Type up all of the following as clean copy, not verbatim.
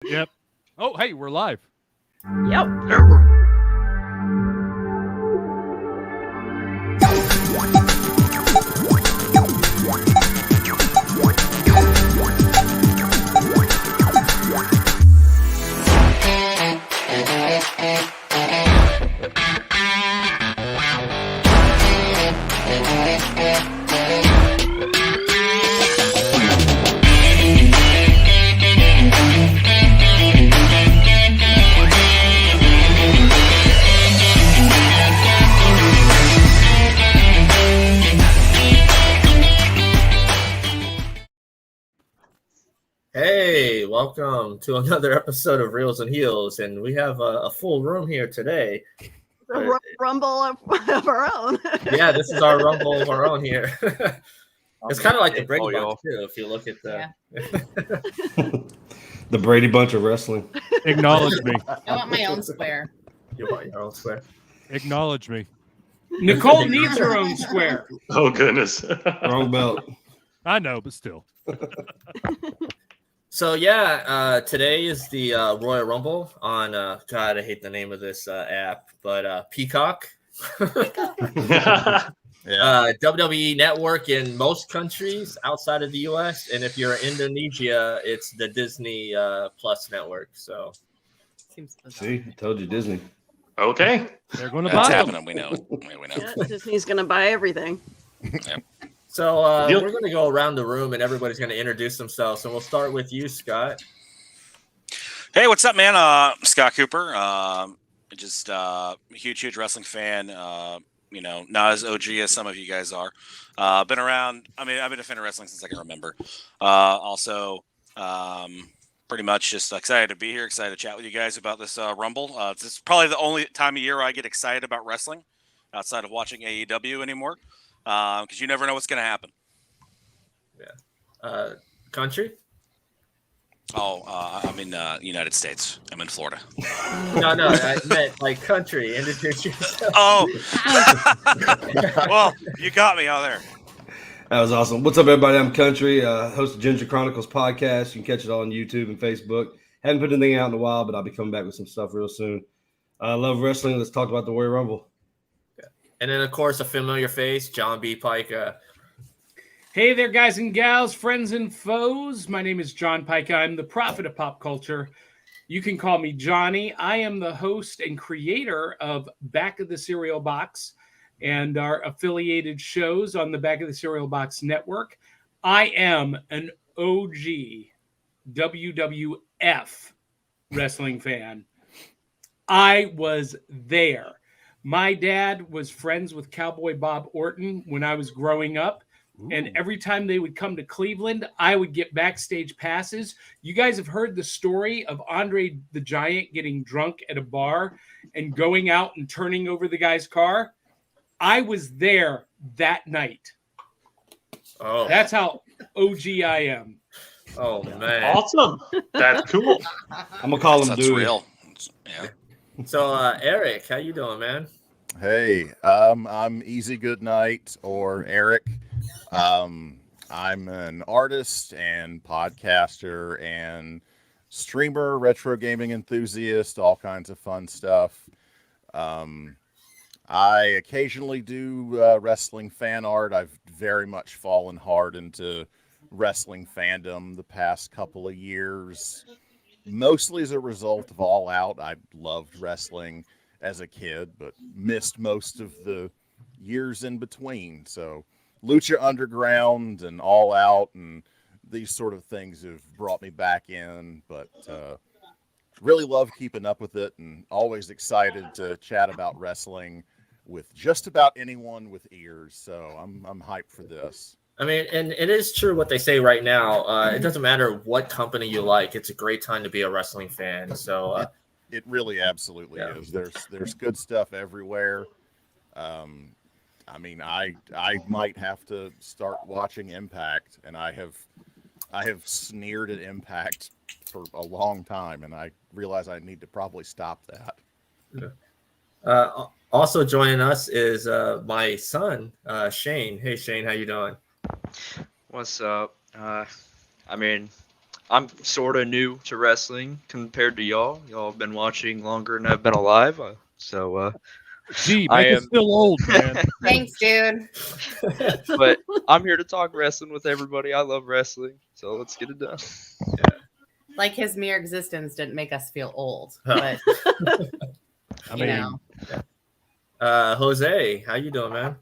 Yep. Oh, hey, we're live. Yep. Hey, welcome to another episode of Reels and Heels, and we have a full room here today. A rumble of our own. Yeah, this is our rumble of our own here. It's kind of like the Brady Bunch too, if you look at the the Brady Bunch of wrestling. Acknowledge me. I want my own square. You want your own square. Acknowledge me. Nicole needs her own square. Oh, goodness. Wrong belt. I know, but still. So yeah, today is the Royal Rumble on God, I hate the name of this app, but Peacock. WWE Network in most countries outside of the US, and if you're in Indonesia, it's the Disney Plus network. So see, I told you Disney. Okay. They're going to That's buy them. happening. We know. We know. Yeah, Disney's gonna buy everything. Yep. So we're going to go around the room, and everybody's going to introduce themselves. And we'll start with you, Scott. Hey, what's up, man? Scott Cooper. Just huge wrestling fan. Not as OG as some of you guys are. Been around. I mean, I've been a fan of wrestling since I can remember. Also, pretty much just excited to be here. Excited to chat with you guys about this Rumble. This is probably the only time of year I get excited about wrestling outside of watching AEW anymore. Because you never know what's going to happen. Yeah. Country? Oh, I'm in United States. I'm in Florida. No, I meant like country. Introduce yourself. Oh. Well, you got me out there. That was awesome. What's up, everybody? I'm Country, host of Ginger Chronicles podcast. You can catch it all on YouTube and Facebook. Haven't put anything out in a while, but I'll be coming back with some stuff real soon. I love wrestling. Let's talk about the Royal Rumble. And then, of course, a familiar face, John B. Pike. Hey there, guys and gals, friends and foes. My name is John Pike. I'm the prophet of pop culture. You can call me Johnny. I am the host and creator of Back of the Cereal Box and our affiliated shows on the Back of the Cereal Box network. I am an OG WWF wrestling fan. I was there. My dad was friends with Cowboy Bob Orton when I was growing up. Ooh. And every time they would come to Cleveland, I would get backstage passes. You guys have heard the story of Andre the Giant getting drunk at a bar and going out and turning over the guy's car. I was there that night. Oh, that's how OG I am. Oh, man. Awesome. That's cool. I'm going to call him That's Dewey. real. Yeah. So, Eric, how you doing, man? Hey, I'm Easy Goodnight, or Eric. I'm an artist and podcaster and streamer, retro gaming enthusiast, all kinds of fun stuff. I occasionally do wrestling fan art. I've very much fallen hard into wrestling fandom the past couple of years. Mostly as a result of All Out. I loved wrestling as a kid, but missed most of the years in between. So Lucha Underground and All Out and these sort of things have brought me back in, but really love keeping up with it and always excited to chat about wrestling with just about anyone with ears. So I'm hyped for this. I mean, and it is true what they say right now. It doesn't matter what company you like. It's a great time to be a wrestling fan. So it really absolutely is. There's good stuff everywhere. I mean, I might have to start watching Impact, and I have sneered at Impact for a long time, and I realize I need to probably stop that. Also joining us is my son, Shane. Hey, Shane, how you doing? What's up? I mean, I'm sort of new to wrestling compared to y'all. Y'all have been watching longer than I've been alive. Gee, I make us am- feel old, man. Thanks, dude. But I'm here to talk wrestling with everybody. I love wrestling, so let's get it done. Like his mere existence didn't make us feel old, Huh. but I you mean, know. Jose, how you doing, man?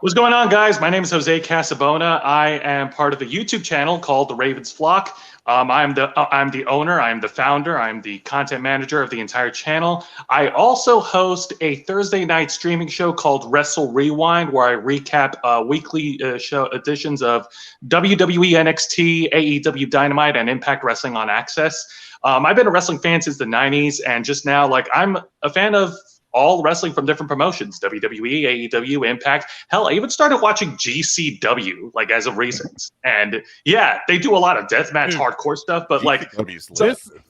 What's going on, guys? My name is Jose Casabona. I am part of a YouTube channel called The Ravens Flock. I'm the owner, I'm the founder, I'm the content manager of the entire channel. I also host a Thursday night streaming show called Wrestle Rewind, where I recap weekly show editions of WWE, NXT, AEW Dynamite, and Impact Wrestling on Access. I've been a wrestling fan since the 90s, and just now, like, I'm a fan of all wrestling from different promotions, WWE, AEW, Impact. Hell, I even started watching GCW, like, as of recent. And yeah, they do a lot of deathmatch hardcore stuff, but like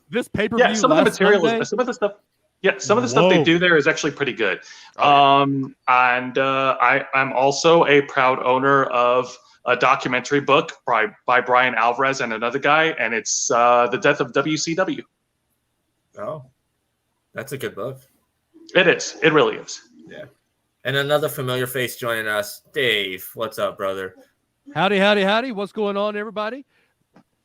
this pay-per-view, some of the material Sunday? is some of the stuff. Yeah, some of the stuff they do there is actually pretty good. I'm also a proud owner of a documentary book by Brian Alvarez and another guy, and it's The Death of WCW. Oh, that's a good book. It is. It really is. Yeah. And another familiar face joining us, Dave. What's up, brother? Howdy, howdy, howdy. What's going on, everybody?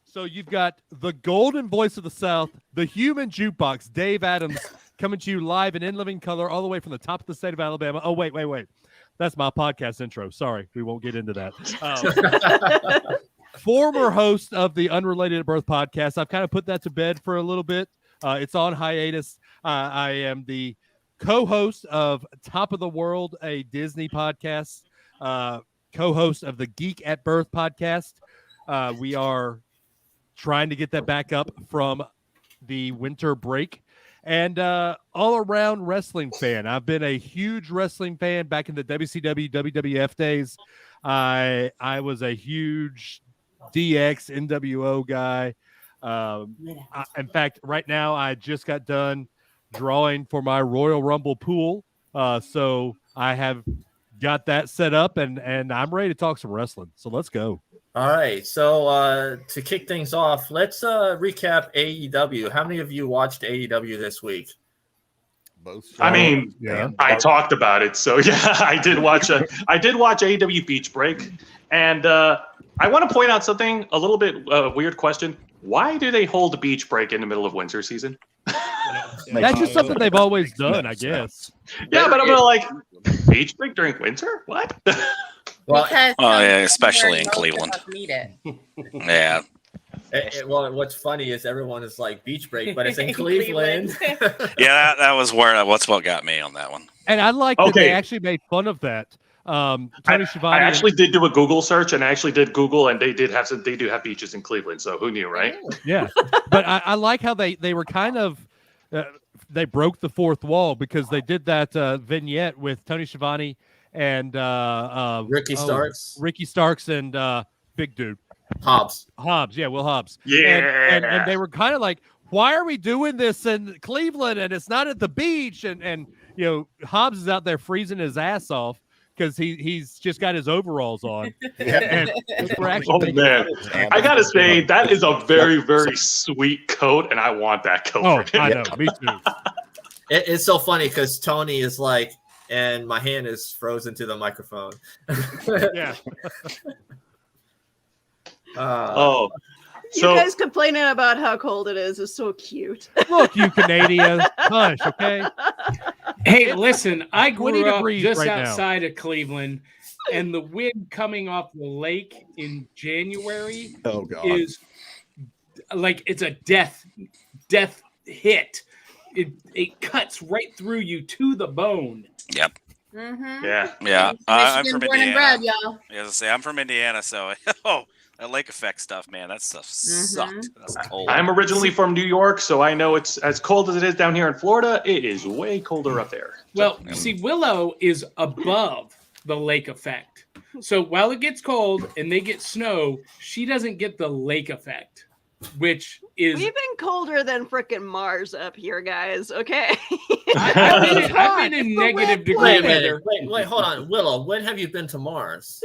So you've got the golden voice of the South, the human jukebox, Dave Adams, coming to you live and in living color all the way from the top of the state of Alabama. Oh, wait. That's my podcast intro. Sorry, we won't get into that. Former host of the Unrelated at Birth podcast. I've kind of put that to bed for a little bit. It's on hiatus. I am the co-host of Top of the World, a Disney podcast, co-host of the Geek at Birth podcast. We are trying to get that back up from the winter break, and all-around wrestling fan. I've been a huge wrestling fan back in the WCW, WWF days. I was a huge DX, NWO guy. In fact, right now, I just got done drawing for my Royal Rumble pool. So I have got that set up, and I'm ready to talk some wrestling. So let's go. All right. So to kick things off, let's recap AEW. How many of you watched AEW this week? Both. I mean, Yeah. I talked about it. So yeah, I did watch AEW Beach Break. And I want to point out something, a little bit weird question. Why do they hold a beach break in the middle of winter season? That's just something they've always done, I guess. Yeah, but I'm like, beach break during winter? What? Well, Because yeah, especially in most of Cleveland. us need it. Yeah. well, what's funny is everyone is like beach break, but it's in Cleveland. Yeah, that was what got me on that one. And I like that Okay. they actually made fun of that. Tony Schiavone. I actually did do a Google search, and I actually did Google, and they do have beaches in Cleveland. So who knew, right? Yeah, but I like how they were kind of they broke the fourth wall because they did that vignette with Tony Schiavone and Ricky Starks. Ricky Starks and big dude Hobbs. Yeah, Will Hobbs. Yeah. and they were kind of like, why are we doing this in Cleveland and it's not at the beach? And you know, Hobbs is out there freezing his ass off because he's just got his overalls on. And we're actually man, I gotta say that is a very, very sweet coat, and I want that coat. Oh, for him. I know, me too. It's so funny because Tony is like, and my hand is frozen to the microphone. Yeah. Oh, You so guys complaining about how cold it is so cute. Look, you Canadians, hush, okay? Hey, listen, I 20 grew up degrees just right now. outside of Cleveland, and the wind coming off the lake in January Oh god. is like it's a death hit. It cuts right through you to the bone. Yep. Mm-hmm. yeah, Yeah. I'm Michigan from born and Indiana. bred, y'all. Yeah, as I say, I'm from Indiana, so that lake effect stuff, man, that stuff sucked. That's cold. I'm originally from New York, so I know it's as cold as it is down here in Florida. It is way colder up there. Well, see, Willow is above the lake effect. So while it gets cold and they get snow, she doesn't get the lake effect, which is We've been colder than frickin' Mars up here, guys. Okay. I've been in negative degree Wait a weather. minute. Wait, hold on. Willow, when have you been to Mars?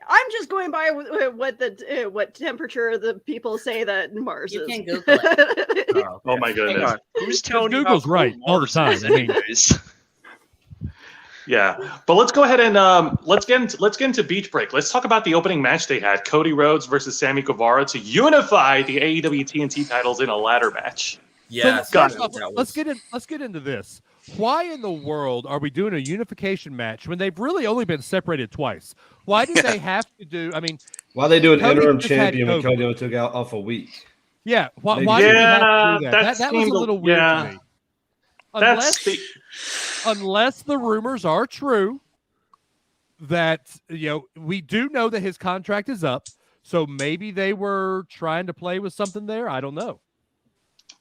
I'm just going by what temperature the people say that Mars You is. can Google it. Oh my Hang goodness. on. Who's telling you Google's how right cool all the Mars time. is I mean- anyways? Yeah, but let's go ahead and let's get into Beach Break. Let's talk about the opening match they had: Cody Rhodes versus Sammy Guevara to unify the AEW TNT titles in a ladder match. Yeah, So got first off, let's get into this. Why in the world are we doing a unification match when they've really only been separated twice? Why do they have to do? I mean, Why they do an Cody interim just had champion when COVID. Cody only took out off a week? Yeah, why Maybe- do we have to do Yeah, that? That was a seemed- little weird yeah. to me. Unless the rumors are true that we do know that his contract is up, so maybe they were trying to play with something there. I don't know.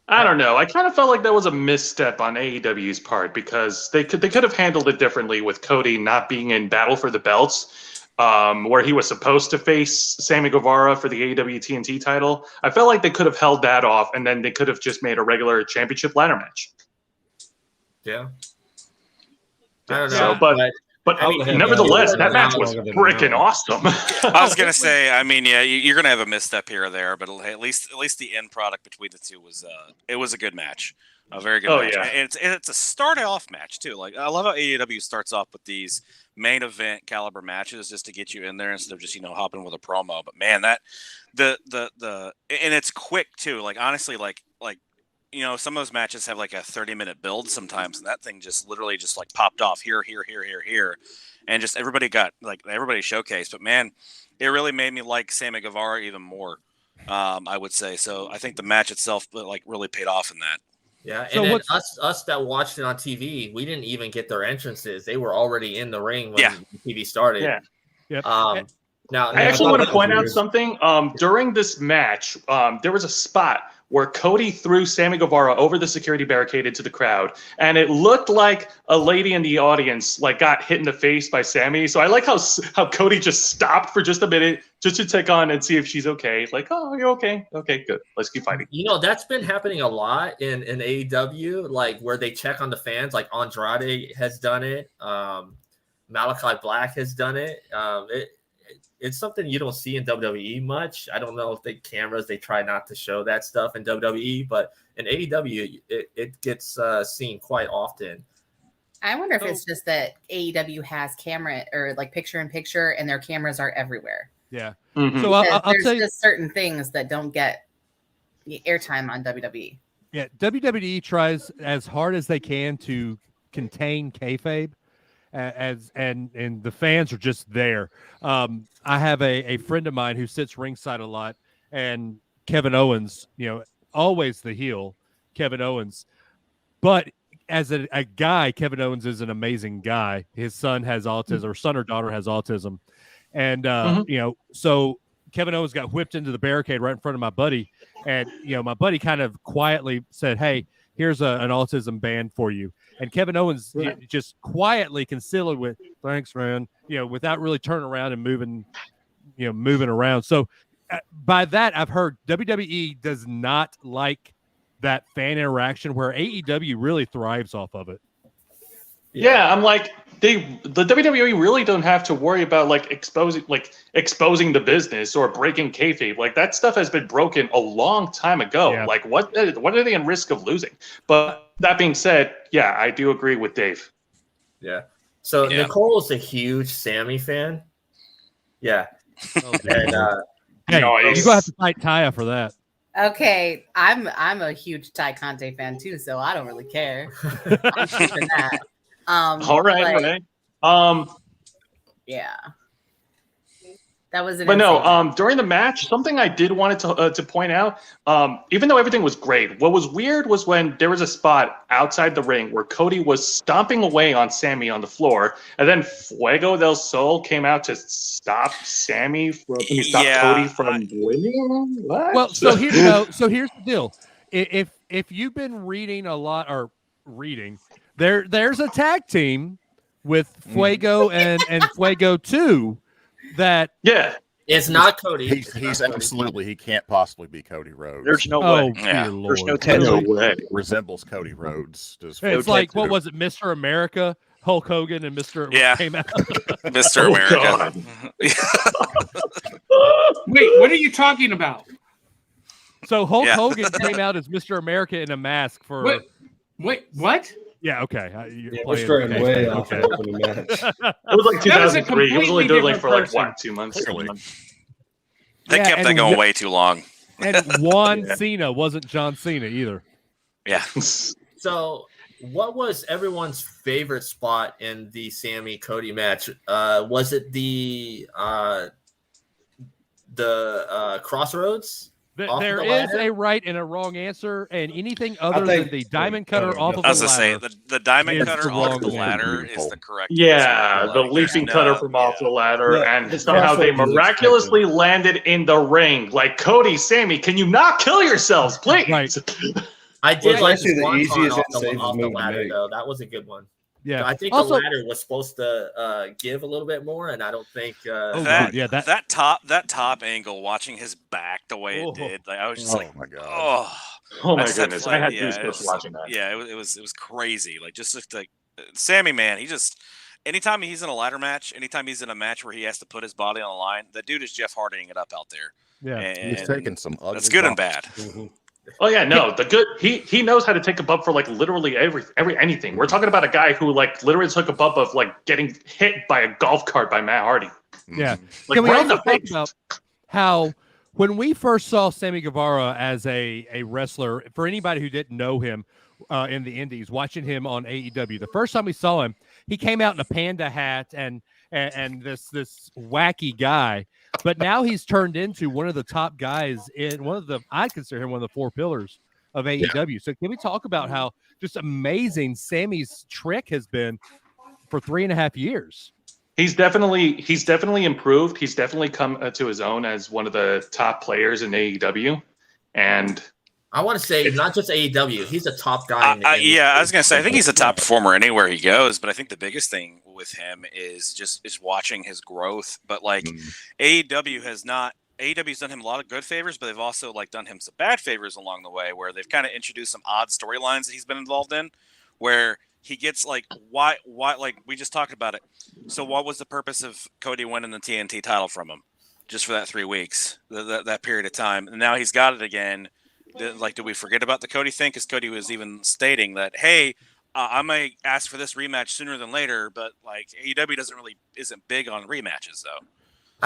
I don't know. I kind of felt like that was a misstep on AEW's part because they could have handled it differently with Cody not being in Battle for the Belts, where he was supposed to face Sammy Guevara for the AEW TNT title. I felt like they could have held that off, and then they could have just made a regular championship ladder match. Yeah. I don't know. So, but I mean, nevertheless, that match now- was freaking awesome. I was gonna say, I mean, yeah, you're gonna have a misstep here or there, but at least the end product between the two was it was a good match, a very good match. Yeah. And it's a start off match too. Like I love how AEW starts off with these main event caliber matches just to get you in there instead of just hopping with a promo. But man, that the and it's quick too. Like honestly, like some of those matches have like a 30-minute build sometimes, and that thing just literally just like popped off here, and just everybody showcased. But man, it really made me like Sammy Guevara even more. I would say so. I think the match itself like really paid off in that. Yeah, So and then what's- us that watched it on TV, we didn't even get their entrances. They were already in the ring when TV started. Yeah. Yep. Now I actually want to point out weird. something. During this match, there was a spot where Cody threw Sammy Guevara over the security barricade into the crowd, and it looked like a lady in the audience like got hit in the face by Sammy. So I like how Cody just stopped for just a minute just to check on and see if she's okay. Like, oh, you're okay. Okay, good. Let's keep fighting. That's been happening a lot in AEW, like where they check on the fans. Like Andrade has done it. Malachi Black has done it. It's something you don't see in WWE much. I don't know if the cameras, they try not to show that stuff in WWE, but in AEW, it gets seen quite often. I wonder if it's just that AEW has camera or like picture in picture and their cameras are everywhere. Yeah. Mhm. So I'll There's tell you. just certain things that don't get the airtime on WWE. Yeah, WWE tries as hard as they can to contain kayfabe, and the fans are just there. I have a friend of mine who sits ringside a lot, and Kevin Owens, always the heel, Kevin Owens. But as a guy, Kevin Owens is an amazing guy. His son has autism, or son or daughter has autism, and so Kevin Owens got whipped into the barricade right in front of my buddy, and my buddy kind of quietly said, "Hey, here's an autism band for you." And Kevin Owens just quietly concealed with "Thanks, man," without really turning around and moving around. So by that, I've heard WWE does not like that fan interaction where AEW really thrives off of it. Yeah, I'm like the WWE really don't have to worry about exposing the business or breaking kayfabe. Like that stuff has been broken a long time ago. Yeah. Like what are they in risk of losing? But that being said, yeah, I do agree with Dave. Yeah. So Yeah. Nicole is a huge Sammy fan. Yeah. And Hey, Nice. you're gonna have to fight Taya for that. Okay, I'm a huge Ty Conte fan too, so I don't really care. I'm keeping that. All right, but, yeah, that was an. But no, insane match. during the match, something I did wanted to point out, even though everything was great, what was weird was when there was a spot outside the ring where Cody was stomping away on Sammy on the floor, and then Fuego del Sol came out to stop Cody from winning. What? Well, so here's the deal. If you've been reading a lot or reading, there's a tag team with Fuego and Fuego 2 that it's not Cody. He's absolutely, he can't possibly be Cody Rhodes. There's no oh way. dear Yeah. Lord. There's no No Teddy. way. Resembles Cody Rhodes. Does It's like, what was it, Mr. America? Hulk Hogan and Mr. Yeah. came out. Mr. Oh, America. God. Wait, what are you talking about? So Hulk Hogan came out as Mr. America in a mask for. Wait, what? Yeah, okay. We're straying way off the opening match. It was like 2003. He was only doing like for like what, 2 months? They kept that going way too long. And Juan Cena wasn't John Cena either. Yeah. So, what was everyone's favorite spot in the Sami Cody match? Was it the crossroads? There is a right and a wrong answer, and anything other than the diamond cutter off of the ladder. I was going to say, the diamond cutter off the ladder is the correct Yeah, answer. the leaping cutter from off the ladder, and somehow they miraculously landed in the ring. Like, Cody, Sami, can you not kill yourselves, please? Right. I did like the the easiest off the ladder, though. That was a good one. Yeah, I think also, the ladder was supposed to give a little bit more, and I don't think that top angle, watching his back the way it did, like, I was just like, my god, oh my goodness, I had goosebumps watching that. Yeah, it was crazy. Like just like Sami, man, he just anytime he's in a ladder match, anytime he's in a match where he has to put his body on the line, that dude is Jeff Harding it up out there. Yeah, and he's taking some ugly. That's good and bad. Mm-hmm. Oh yeah, no, the good he knows how to take a bump for like literally every anything. We're talking about a guy who like literally took a bump of like getting hit by a golf cart by Matt Hardy. Yeah. Like, Can we right in also the talk face. about how when we first saw Sammy Guevara as a wrestler, for anybody who didn't know him in the Indies, watching him on AEW, the first time we saw him, he came out in a panda hat and this wacky guy. But now he's turned into one of the top guys in I consider him one of the 4 pillars of AEW. Yeah. So can we talk about how just amazing Sammy's trick has been for 3.5 years? He's definitely improved. He's definitely come to his own as one of the top players in AEW. And I want to say not just AEW, he's a top guy. In the I was gonna say I think he's a top performer anywhere he goes, but I think the biggest thing with him is watching his growth. But like AEW's done him a lot of good favors, but they've also like done him some bad favors along the way, where they've kind of introduced some odd storylines that he's been involved in, where he gets like why like we just talked about it. So what was the purpose of Cody winning the TNT title from him just for that 3 weeks, that period of time, and now he's got it again. Like, do we forget about the Cody thing? Because Cody was even stating that, hey, I may ask for this rematch sooner than later, but like AEW isn't big on rematches though.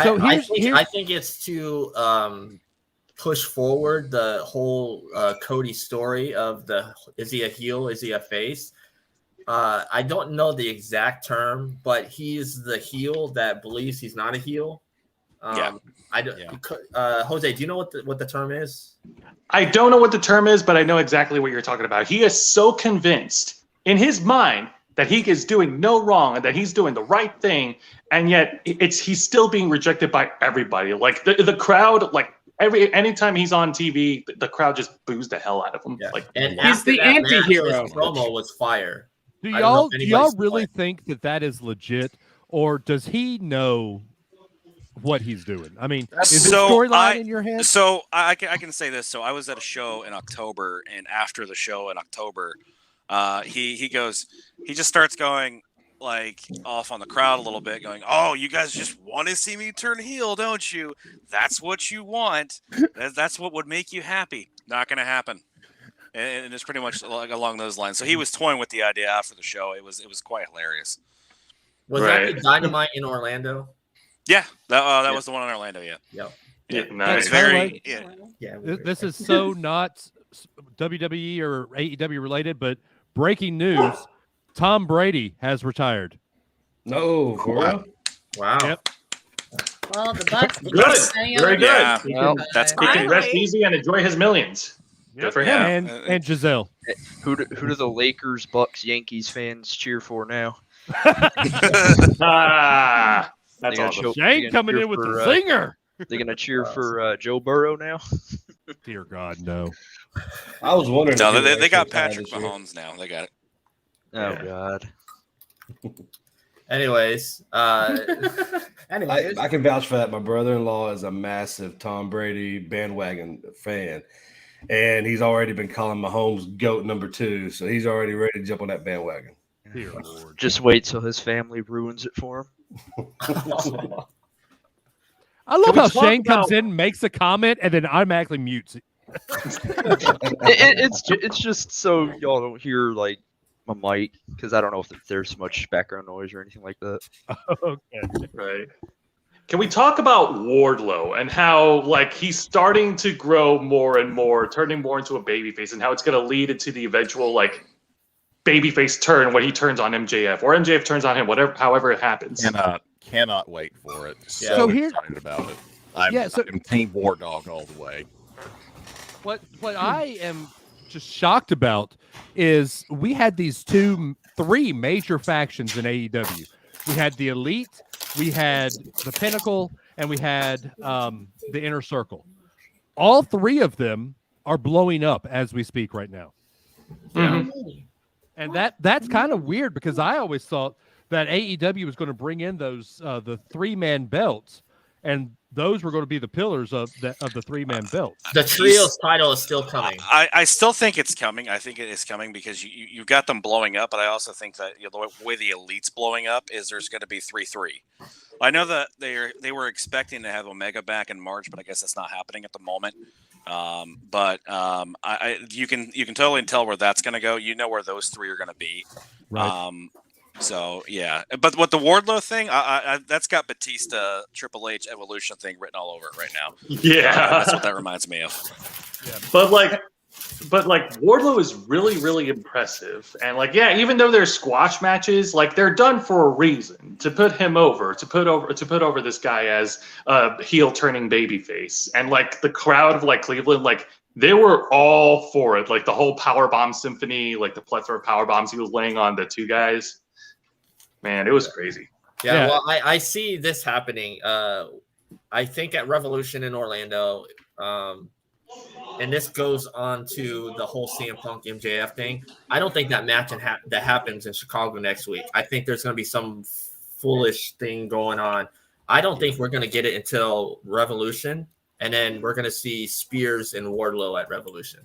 So I think it's to push forward the whole Cody story of is he a heel? Is he a face? I don't know the exact term, but he's the heel that believes he's not a heel. I don't. Yeah. Jose, do you know what the term is? I don't know what the term is, but I know exactly what you're talking about. He is so convinced in his mind that he is doing no wrong and that he's doing the right thing, and yet he's still being rejected by everybody. Like the crowd, like anytime he's on TV, the crowd just boos the hell out of him. Yeah. Like, and he's the anti-hero. His promo was fire. Do y'all really think that is legit, or does he know what he's doing? I mean, is the storyline in your head? So I can say this. So I was at a show in October, and after the show in October, he just starts going like off on the crowd a little bit, going, "Oh, you guys just want to see me turn heel, don't you? That's what you want. That's what would make you happy. Not going to happen." And it's pretty much like along those lines. So he was toying with the idea after the show. It was quite hilarious. Was that the Dynamite in Orlando? Yeah, that was the one in Orlando. Yeah. Nice. It's very. This is so not WWE or AEW related, but breaking news: Tom Brady has retired. No, wow. Yep. Well, the Bucks. Good. Very good. Yeah. Well, that's he can rest easy and enjoy his millions. Good for him. And Giselle. Who do the Lakers, Bucks, Yankees fans cheer for now? That's awesome. Shane coming in with the zinger. They're gonna cheer for Joe Burrow now. Dear God, no. I was wondering. No, they got Patrick Mahomes now. They got it. Oh God. Anyways, I can vouch for that. My brother-in-law is a massive Tom Brady bandwagon fan, and he's already been calling Mahomes GOAT number 2, so he's already ready to jump on that bandwagon. Just wait till his family ruins it for him. I love Can we how talk Shane comes about- in, makes a comment, and then automatically mutes it. It's just so y'all don't hear like my mic because I don't know if there's much background noise or anything like that. Okay. Right. Can we talk about Wardlow and how like he's starting to grow more and more, turning more into a babyface, and how it's going to lead into the eventual like babyface turn when he turns on MJF or MJF turns on him, however it happens. Cannot wait for it. So So here- excited about it. I'm so- Team War Dog all the way. What I am just shocked about is we had these three major factions in AEW. We had the Elite, we had the Pinnacle, and we had the Inner Circle. All three of them are blowing up as we speak right now. Mhm. And that's kind of weird because I always thought that AEW was going to bring in those the 3-man belts, and those were going to be the pillars of the 3-man belts. The trios title is still coming. I still think it's coming. I think it is coming because you've got them blowing up, but I also think that the way the Elite's blowing up is there's going to be 3-3. I know that they were expecting to have Omega back in March, but I guess that's not happening at the moment. You can totally tell where that's going to go. You know where those three are going to be. Right. So yeah, but with the Wardlow thing, I that's got Batista Triple H Evolution thing written all over it right now. Yeah. That's what that reminds me of. But Wardlow is really, really impressive. And like, yeah, even though they're squash matches, like they're done for a reason to put him over, to put over this guy as a heel turning babyface. And like the crowd of like Cleveland, like they were all for it. Like the whole powerbomb symphony, like the plethora of power bombs he was laying on the two guys. Man, it was crazy. Yeah. Well, I see this happening. I think at Revolution in Orlando, and this goes on to the whole CM Punk MJF thing. I don't think that match that happens in Chicago next week. I think there's going to be some foolish thing going on. I don't think we're going to get it until Revolution, and then we're going to see Spears and Wardlow at Revolution.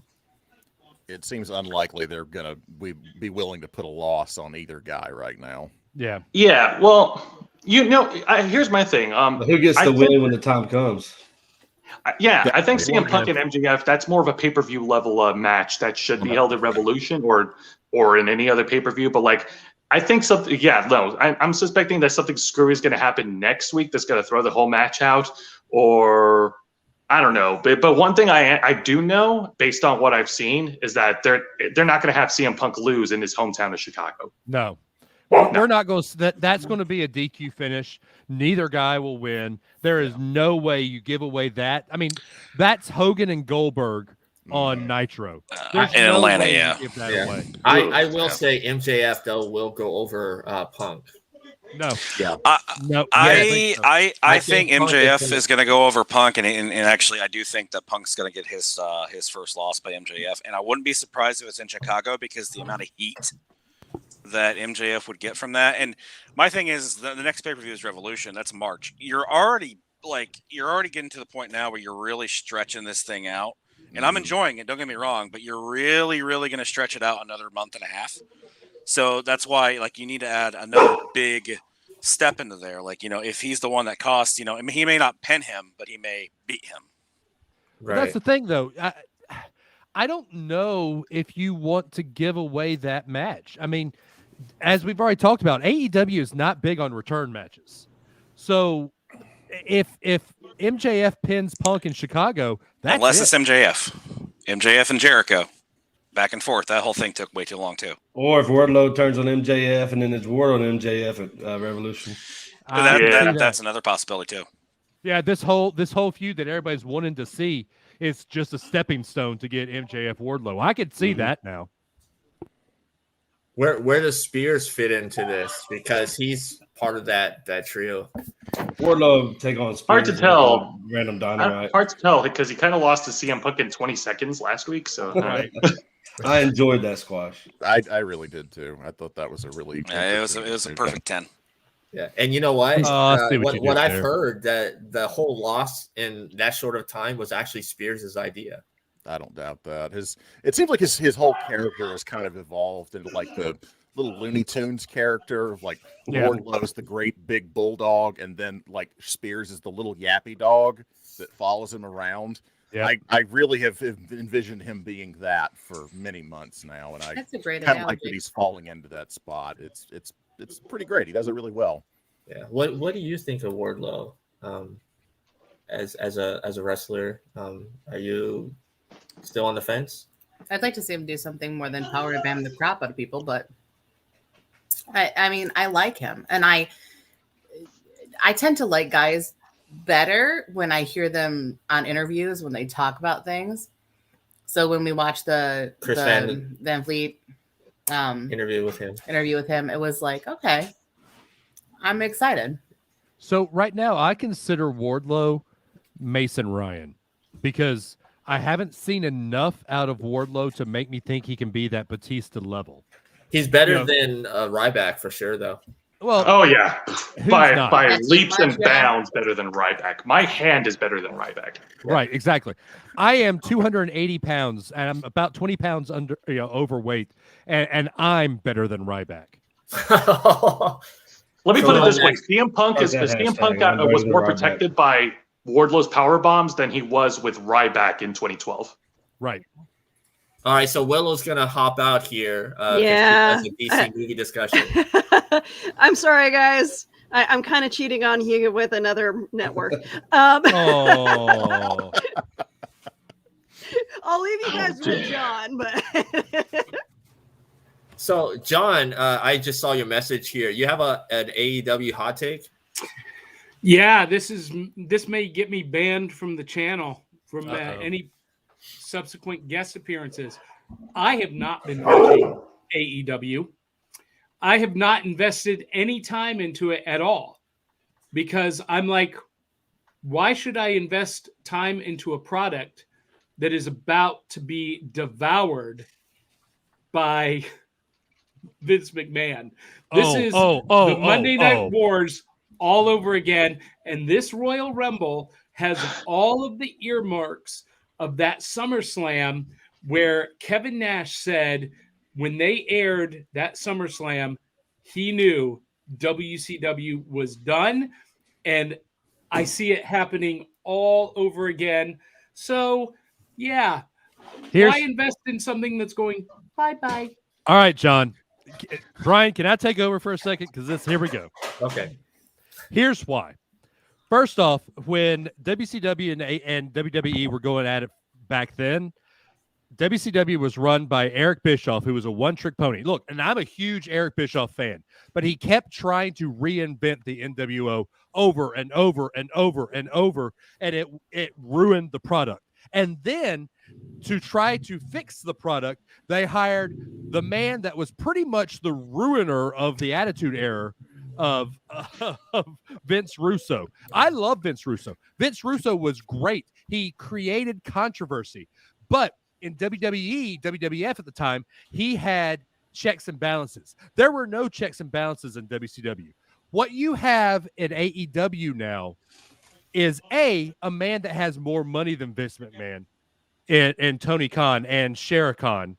It seems unlikely they're going to be willing to put a loss on either guy right now. Yeah. Yeah. Well, here's my thing. Who gets the win when the time comes? I think CM Punk and MJF, that's more of a pay-per-view level match that should be held at Revolution or in any other pay-per-view. But like, I think something. Yeah, no, I'm suspecting that something screwy is going to happen next week. That's going to throw the whole match out, or I don't know. But one thing I do know, based on what I've seen, is that they're not going to have CM Punk lose in his hometown of Chicago. No. We're not going to. That's going to be a DQ finish. Neither guy will win. There is no way you give away that. I mean, that's Hogan and Goldberg on Nitro. There's in no Atlanta, way you yeah. give that away. I will say MJF though will go over Punk. No. Yeah. No. I think Punk MJF is going to go over Punk, and actually, I do think that Punk's going to get his first loss by MJF, and I wouldn't be surprised if it's in Chicago because the amount of heat that MJF would get from that. And my thing is the next pay-per-view is Revolution. That's March. You're already getting to the point now where you're really stretching this thing out. And I'm enjoying it, don't get me wrong, but you're really, really going to stretch it out another month and a half. So that's why like you need to add another big step into there. Like, if he's the one that costs, I mean, he may not pin him, but he may beat him. Right. That's the thing, though. I don't know if you want to give away that match. I mean, as we've already talked about, AEW is not big on return matches. So if MJF pins Punk in Chicago, that's unless it. it's MJF and Jericho back and forth. That whole thing took way too long too. Or if Wardlow turns on MJF and then it's Ward on MJF at Revolution. That's another possibility too. Yeah, this whole feud that everybody's wanting to see is just a stepping stone to get MJF Wardlow. I could see that now. Where does Spears fit into this? Because he's part of that trio. Wardlow take on Spears. Hard to tell. Random Dynamite. Hard to tell because he kind of lost to CM Punk in 20 seconds last week. So I enjoyed that squash. I really did too. I thought that was a really it was a perfect 10. Yeah, and you know what? what I've heard that the whole loss in that short of time was actually Spears' idea. I don't doubt that. It seems like his whole character has kind of evolved into like the little Looney Tunes character of like Yeah. Wardlow's the great big bulldog, and then like Spears is the little yappy dog that follows him around. Yeah. I really have envisioned him being that for many months now, and I That's a great kind of like analogy. that he's falling into that spot. It's pretty great. He does it really well. Yeah. What do you think of Wardlow as a wrestler? Are you still on the fence? I'd like to see him do something more than power bam the crap out of people, but I mean, I like him, and I tend to like guys better when I hear them on interviews when they talk about things. So when we watched the Chris Van Fleet interview with him, it was like, okay, I'm excited. So right now, I consider Wardlow Mason Ryan because I haven't seen enough out of Wardlow to make me think he can be that Batista level. He's better than Ryback for sure, though. Well, Oh yeah, who's by not? That's leaps too and much, yeah. bounds better than Ryback. My hand is better than Ryback. Right, exactly. I am 280 pounds, and I'm about 20 pounds overweight, and I'm better than Ryback. Let me So put it this I'm way: next- CM Punk How's that CM Punk hashtag? I'm better was than more Ryback. protected by Wardlow's power bombs than he was with Ryback in 2012. Right. All right, so Willow's gonna hop out here. 'Cause Yeah. he has a DC movie discussion. I'm sorry, guys. I'm kind of cheating on you with another network. Oh. I'll leave you guys with John, but So, John, I just saw your message here. You have an AEW hot take? Yeah, this may get me banned from the channel from any subsequent guest appearances. I have not been watching AEW. I have not invested any time into it at all because I'm like, why should I invest time into a product that is about to be devoured by Vince McMahon? This is the Monday Night Wars all over again. And this Royal Rumble has all of the earmarks of that SummerSlam where Kevin Nash said when they aired that SummerSlam, he knew WCW was done. And I see it happening all over again. So, yeah, why invest in something that's going bye-bye? All right, John. Brian, can I take over for a second? Because here we go. Okay. Here's why. First off, when WCW and WWE were going at it back then, WCW was run by Eric Bischoff, who was a one-trick pony. Look, and I'm a huge Eric Bischoff fan, but he kept trying to reinvent the NWO over and over and over and over, and it ruined the product. And then to try to fix the product, they hired the man that was pretty much the ruiner of the Attitude Era of Vince Russo. I love Vince Russo. Vince Russo was great. He created controversy. But in WWE, WWF at the time, he had checks and balances. There were no checks and balances in WCW. What you have in AEW now is a man that has more money than Vince McMahon and Tony Khan and Shera Khan,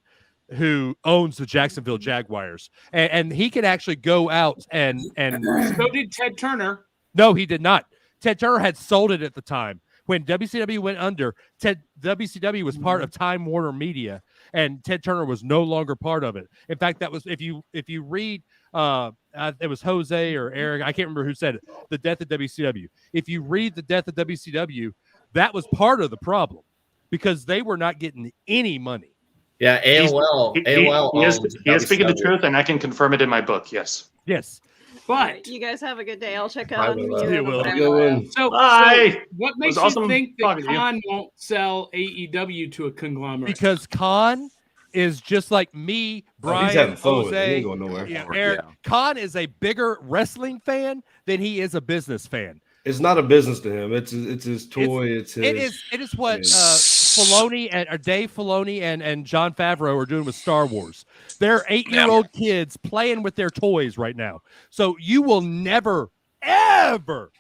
who owns the Jacksonville Jaguars. And he can actually go out and So did Ted Turner. No, he did not. Ted Turner had sold it at the time. When WCW went under, WCW was part of Time Warner Media, and Ted Turner was no longer part of it. In fact, that was if you read, it was Jose or Eric, I can't remember who said it, The Death of WCW. If you read The Death of WCW, that was part of the problem because they were not getting any money. Yeah, AOL. He is speaking the truth, and I can confirm it in my book. Yes. Yes. But you guys have a good day. I'll check I on will. you. You will. So what makes awesome you think that talking to you. Khan won't sell AEW to a conglomerate? Because Khan is just like me, Brian, he's having fun with it. He Jose, ain't going nowhere. Eric. Khan is a bigger wrestling fan than he is a business fan. It's not a business to him. It's his toy. It's his. It is what Filoni or Dave Filoni and John Favreau are doing with Star Wars. They're 8-year-old kids playing with their toys right now. So you will never, ever,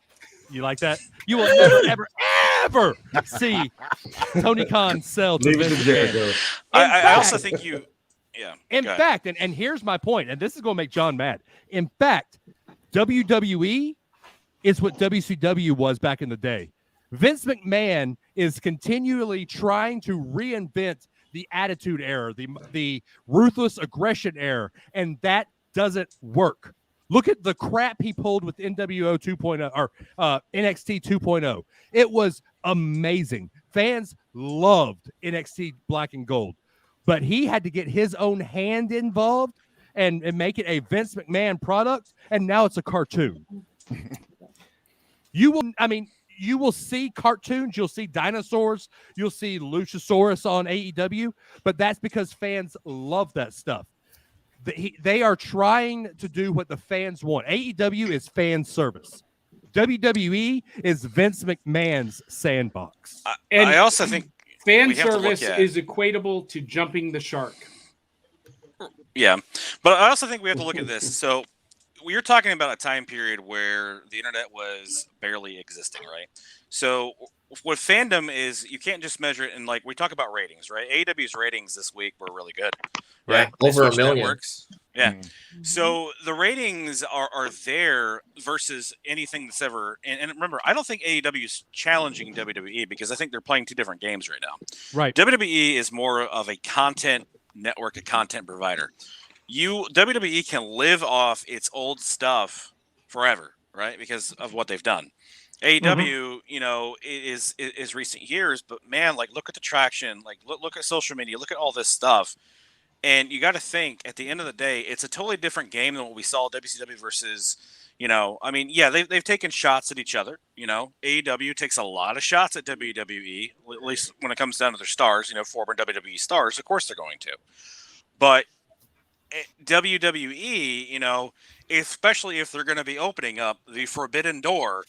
you like that? You will never, ever, ever see Tony Khan sell to Leave it to Vince Jericho. McMahon. I also think Yeah. In fact, and here's my point, and this is going to make John mad. In fact, WWE is what WCW was back in the day. Vince McMahon is continually trying to reinvent the attitude era, the ruthless aggression era, and that doesn't work. Look at the crap he pulled with NWO 2.0 or NXT 2.0. It was amazing. Fans loved NXT Black and Gold, but he had to get his own hand involved and make it a Vince McMahon product, and now it's a cartoon. You will see cartoons, you'll see dinosaurs, you'll see Luchasaurus on AEW, but that's because fans love that stuff. They are trying to do what the fans want. AEW is fan service. WWE is Vince McMahon's sandbox. And I also think fan service is equatable to jumping the shark. Yeah, but I also think we have to look at this. So you're talking about a time period where the internet was barely existing, right? So what fandom is, you can't just measure it in, like, we talk about ratings, right? AEW's ratings this week were really good. Yeah, right? over 1 million. Networks. Yeah. So the ratings are there versus anything that's ever. And remember, I don't think AEW is challenging WWE because I think they're playing two different games right now. Right. WWE is more of a content network, a content provider. WWE can live off its old stuff forever, right? Because of what they've done. AEW, you know, is recent years, but man, like, look at the traction, like look at social media, look at all this stuff. And you got to think, at the end of the day, it's a totally different game than what we saw WCW versus, you know, I mean, yeah, they've taken shots at each other. You know, AEW takes a lot of shots at WWE, at least when it comes down to their stars, you know, former WWE stars. Of course they're going to. But WWE, you know, especially if they're going to be opening up the forbidden door,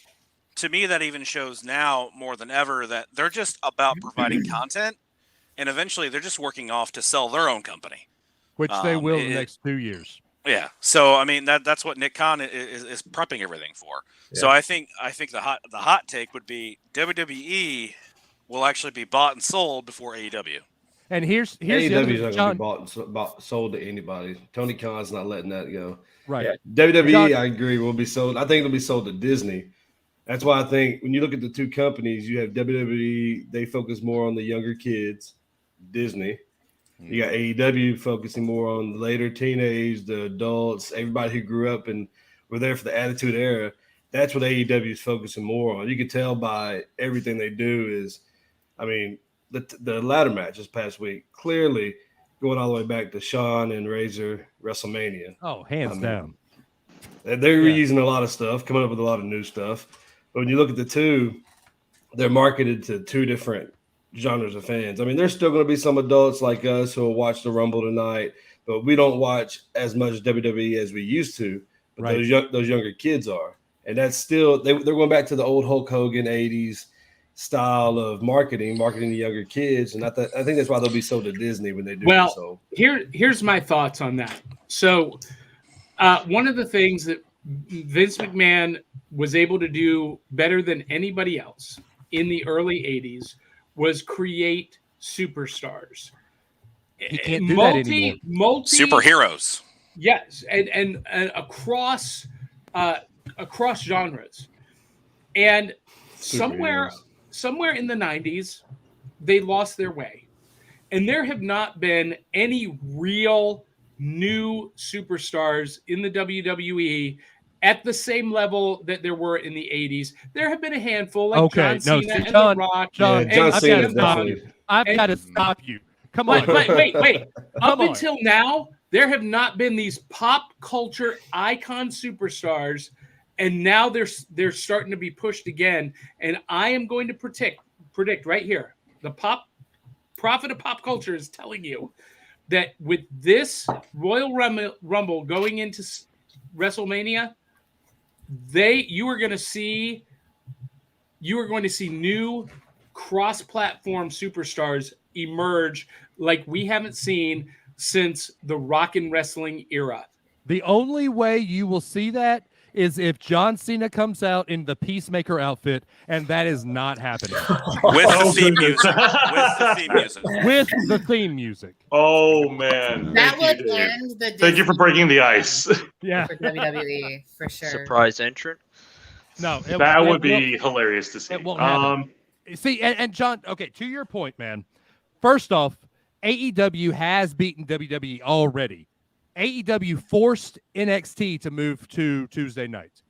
to me, that even shows now more than ever that they're just about providing content. And eventually, they're just working off to sell their own company, which they will in the next 2 years. Yeah. So I mean, that's what Nick Khan is prepping everything for. Yeah. So I think the hot take would be WWE will actually be bought and sold before AEW. And here's AEW is not going to be sold to anybody. Tony Khan's not letting that go. Right. Yeah. WWE, John, I agree, will be sold. I think it'll be sold to Disney. That's why I think when you look at the two companies, you have WWE. They focus more on the younger kids. Disney. You got AEW focusing more on the later teenage, the adults, everybody who grew up and were there for the Attitude Era. That's what AEW is focusing more on. You can tell by everything they do is, I mean, the ladder match this past week, clearly going all the way back to Shawn and Razor WrestleMania. Oh, hands down. They're reusing a lot of stuff, coming up with a lot of new stuff. But when you look at the two, they're marketed to two different genres of fans. I mean, there's still going to be some adults like us who will watch the Rumble tonight, but we don't watch as much WWE as we used to. But right. those younger kids are, and that's still they're going back to the old Hulk Hogan '80s style of marketing the younger kids, and I think that's why they'll be sold to Disney when they do. Well, so here's my thoughts on that. So, one of the things that Vince McMahon was able to do better than anybody else in the early '80s was create superstars. He can't do that anymore. Superheroes. Yes, and across genres. And somewhere in the 90s, they lost their way. And there have not been any real new superstars in the WWE at the same level that there were in the 80s. There have been a handful, like John Cena and The Rock. John Cena, definitely. I've got to stop you. Come on. Wait. Up until now, there have not been these pop culture icon superstars, and now they're starting to be pushed again. And I am going to predict right here, the prophet of pop culture is telling you that with this Royal Rumble going into WrestleMania, you are going to see new cross-platform superstars emerge like we haven't seen since the Rock and Wrestling era. The only way you will see that is if John Cena comes out in the Peacemaker outfit, and that is not happening. With the theme music. With the theme music. With the theme music. Oh man, That thank would you, Dave. end the Thank you for breaking the ice. Yeah. for WWE for sure. Surprise entrant. No, That would be hilarious to see. It won't happen. See, and John, okay, to your point, man. First off, AEW has beaten WWE already. AEW forced NXT to move to Tuesday nights.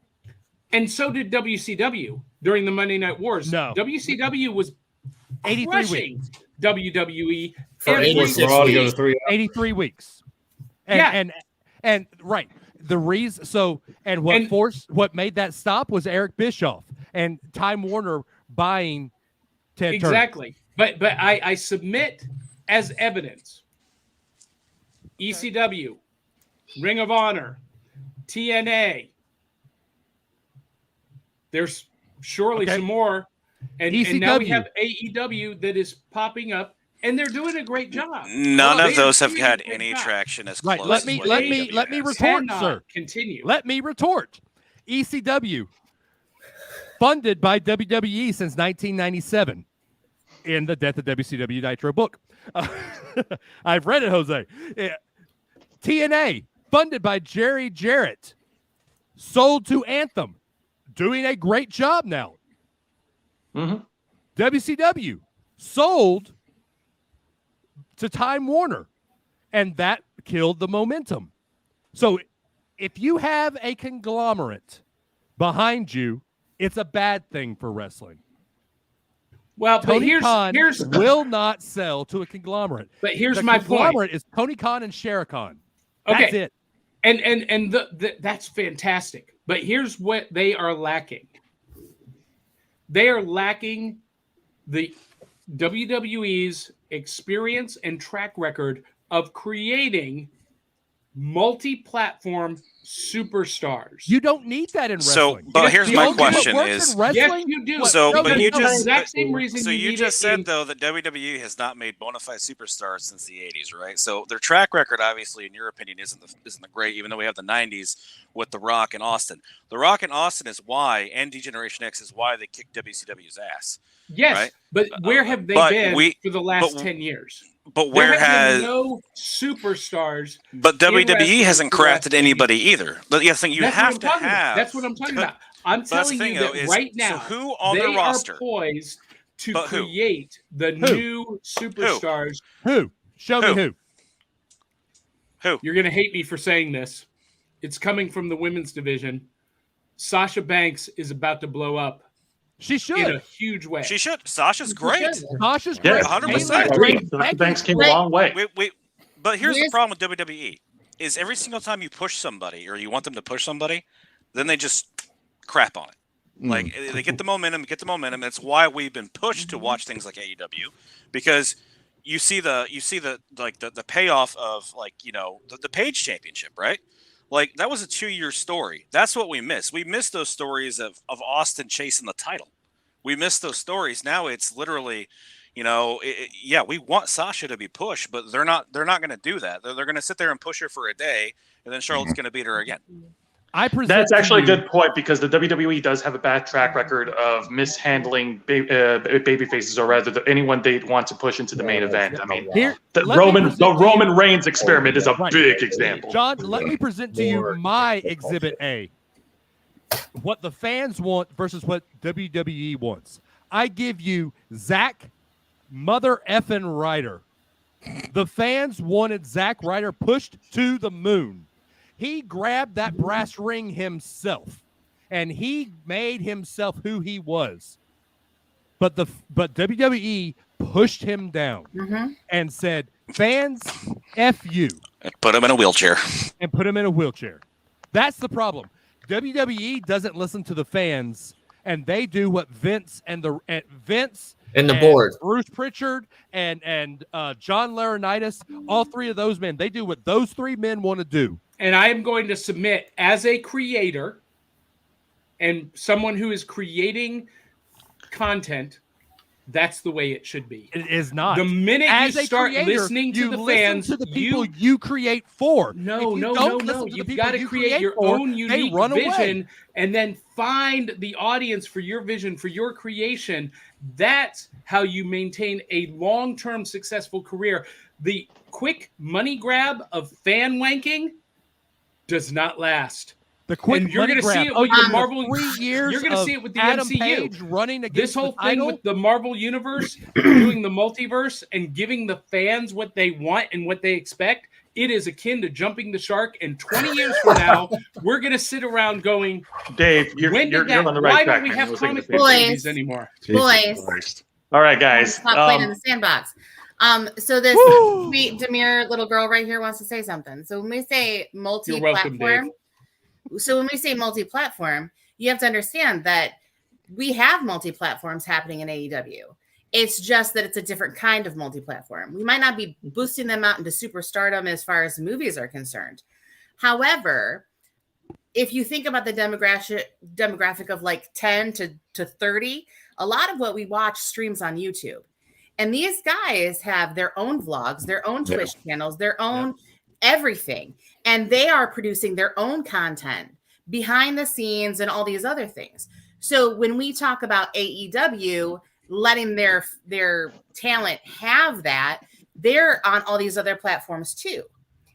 And so did WCW during the Monday Night Wars. No. WCW was 83 crushing weeks. WWE For every 86 Raw to go to weeks. 3 83 weeks. And, Yeah. and right. The reason what made that stop was Eric Bischoff and Time Warner buying Ted Turner. Exactly. But I submit as evidence ECW, Ring of Honor, TNA. There's surely some more. And now we have AEW that is popping up, and they're doing a great job. None of those have had any traction as close. Let me retort, sir. Continue. Let me retort. ECW, funded by WWE since 1997, in the Death of WCW Nitro book. I've read it, Jose. TNA, funded by Jerry Jarrett, sold to Anthem, doing a great job now. Mm-hmm. WCW sold to Time Warner, and that killed the momentum. So if you have a conglomerate behind you, it's a bad thing for wrestling. Well, Tony but Khan here's will not sell to a conglomerate. But here's the my point. conglomerate is Tony Khan and Shera Khan. That's it. And that's fantastic. But here's what they are lacking. They are lacking the WWE's experience and track record of creating multi-platform superstars. You don't need that in So, wrestling. but here's my question is, yes, you do. So, No, but you that's the just, exact same reason so you need just it said in- though that WWE has not made bona fide superstars since the 80s, right? So their track record, obviously, in your opinion, isn't the great, even though we have the 90s with The Rock and Austin. The Rock and Austin is why, and D-Generation X is why they kicked WCW's ass. Yes, right? but where have they but been for the last 10 years? But where there have has been no superstars? But in WWE wrestling hasn't for the last crafted 10 anybody years. either. But the thing you That's have what to I'm talking about. have. That's what I'm talking about. I'm But that's the telling you thing, that though, is, right now, so who on they their roster? are poised to But who? create the new superstars. Who? Show me who. Who? You're going to hate me for saying this. It's coming from the women's division. Sasha Banks is about to blow up. She should. In a huge way. She should. Sasha's great. Sasha's Yeah, great. 100%. I agree. Banks came a long way. But here's the problem with WWE is every single time you push somebody or you want them to push somebody, then they just crap on it. Like they get the momentum. That's why we've been pushed to watch things like AEW, because you see the payoff of the Page Championship, right? Like that was a 2-year story. That's what we missed. We missed those stories of Austin chasing the title. We missed those stories. Now it's literally, we want Sasha to be pushed, but they're not going to do that. They're going to sit there and push her for a day, and then Charlotte's going to beat her again. That's actually a good point, because the WWE does have a bad track record of mishandling baby faces, or rather anyone they want to push into the main event. I mean, the Roman Reigns experiment is a big example. John, let me present to you my Exhibit A. What the fans want versus what WWE wants. I give you Zack Mother effing Ryder. The fans wanted Zack Ryder pushed to the moon. He grabbed that brass ring himself, and he made himself who he was. But WWE pushed him down and said, "Fans, F you." And put him in a wheelchair. That's the problem. WWE doesn't listen to the fans, and they do what Vince and the board, Bruce Pritchard and John Laurinaitis, all three of those men, they do what those three men want to do. And I am going to submit, as a creator and someone who is creating content, That's the way it should be. It is not. The minute As you a start creator, listening to you the listen fans, to the people you create for. No. You've You've got to create your own unique vision and then find the audience for your vision, for your creation. That's how you maintain a long-term successful career. The quick money grab of fan wanking does not last. The quick and you're money going to grab. see it with the Marvel. 3 years. You're going to see it with the Adam MCU. Page running against This whole the thing title. with the Marvel Universe, doing the multiverse and giving the fans what they want and what they expect. It is akin to jumping the shark. And 20 years from now, we're going to sit around going, Dave, you're on the right why track. don't we man. have We're thinking comic the book same thing. movies anymore? Boys. All right, guys. Stop playing in the sandbox. So this sweet demure little girl right here wants to say something. So when we say multi-platform, you have to understand that we have multi-platforms happening in AEW. It's just that it's a different kind of multi-platform. We might not be boosting them out into superstardom as far as movies are concerned. However, if you think about the demographic of like 10 to 30, a lot of what we watch streams on YouTube. And these guys have their own vlogs, their own Twitch channels, their own everything. And they are producing their own content behind the scenes and all these other things. So when we talk about AEW letting their talent have that, they're on all these other platforms too.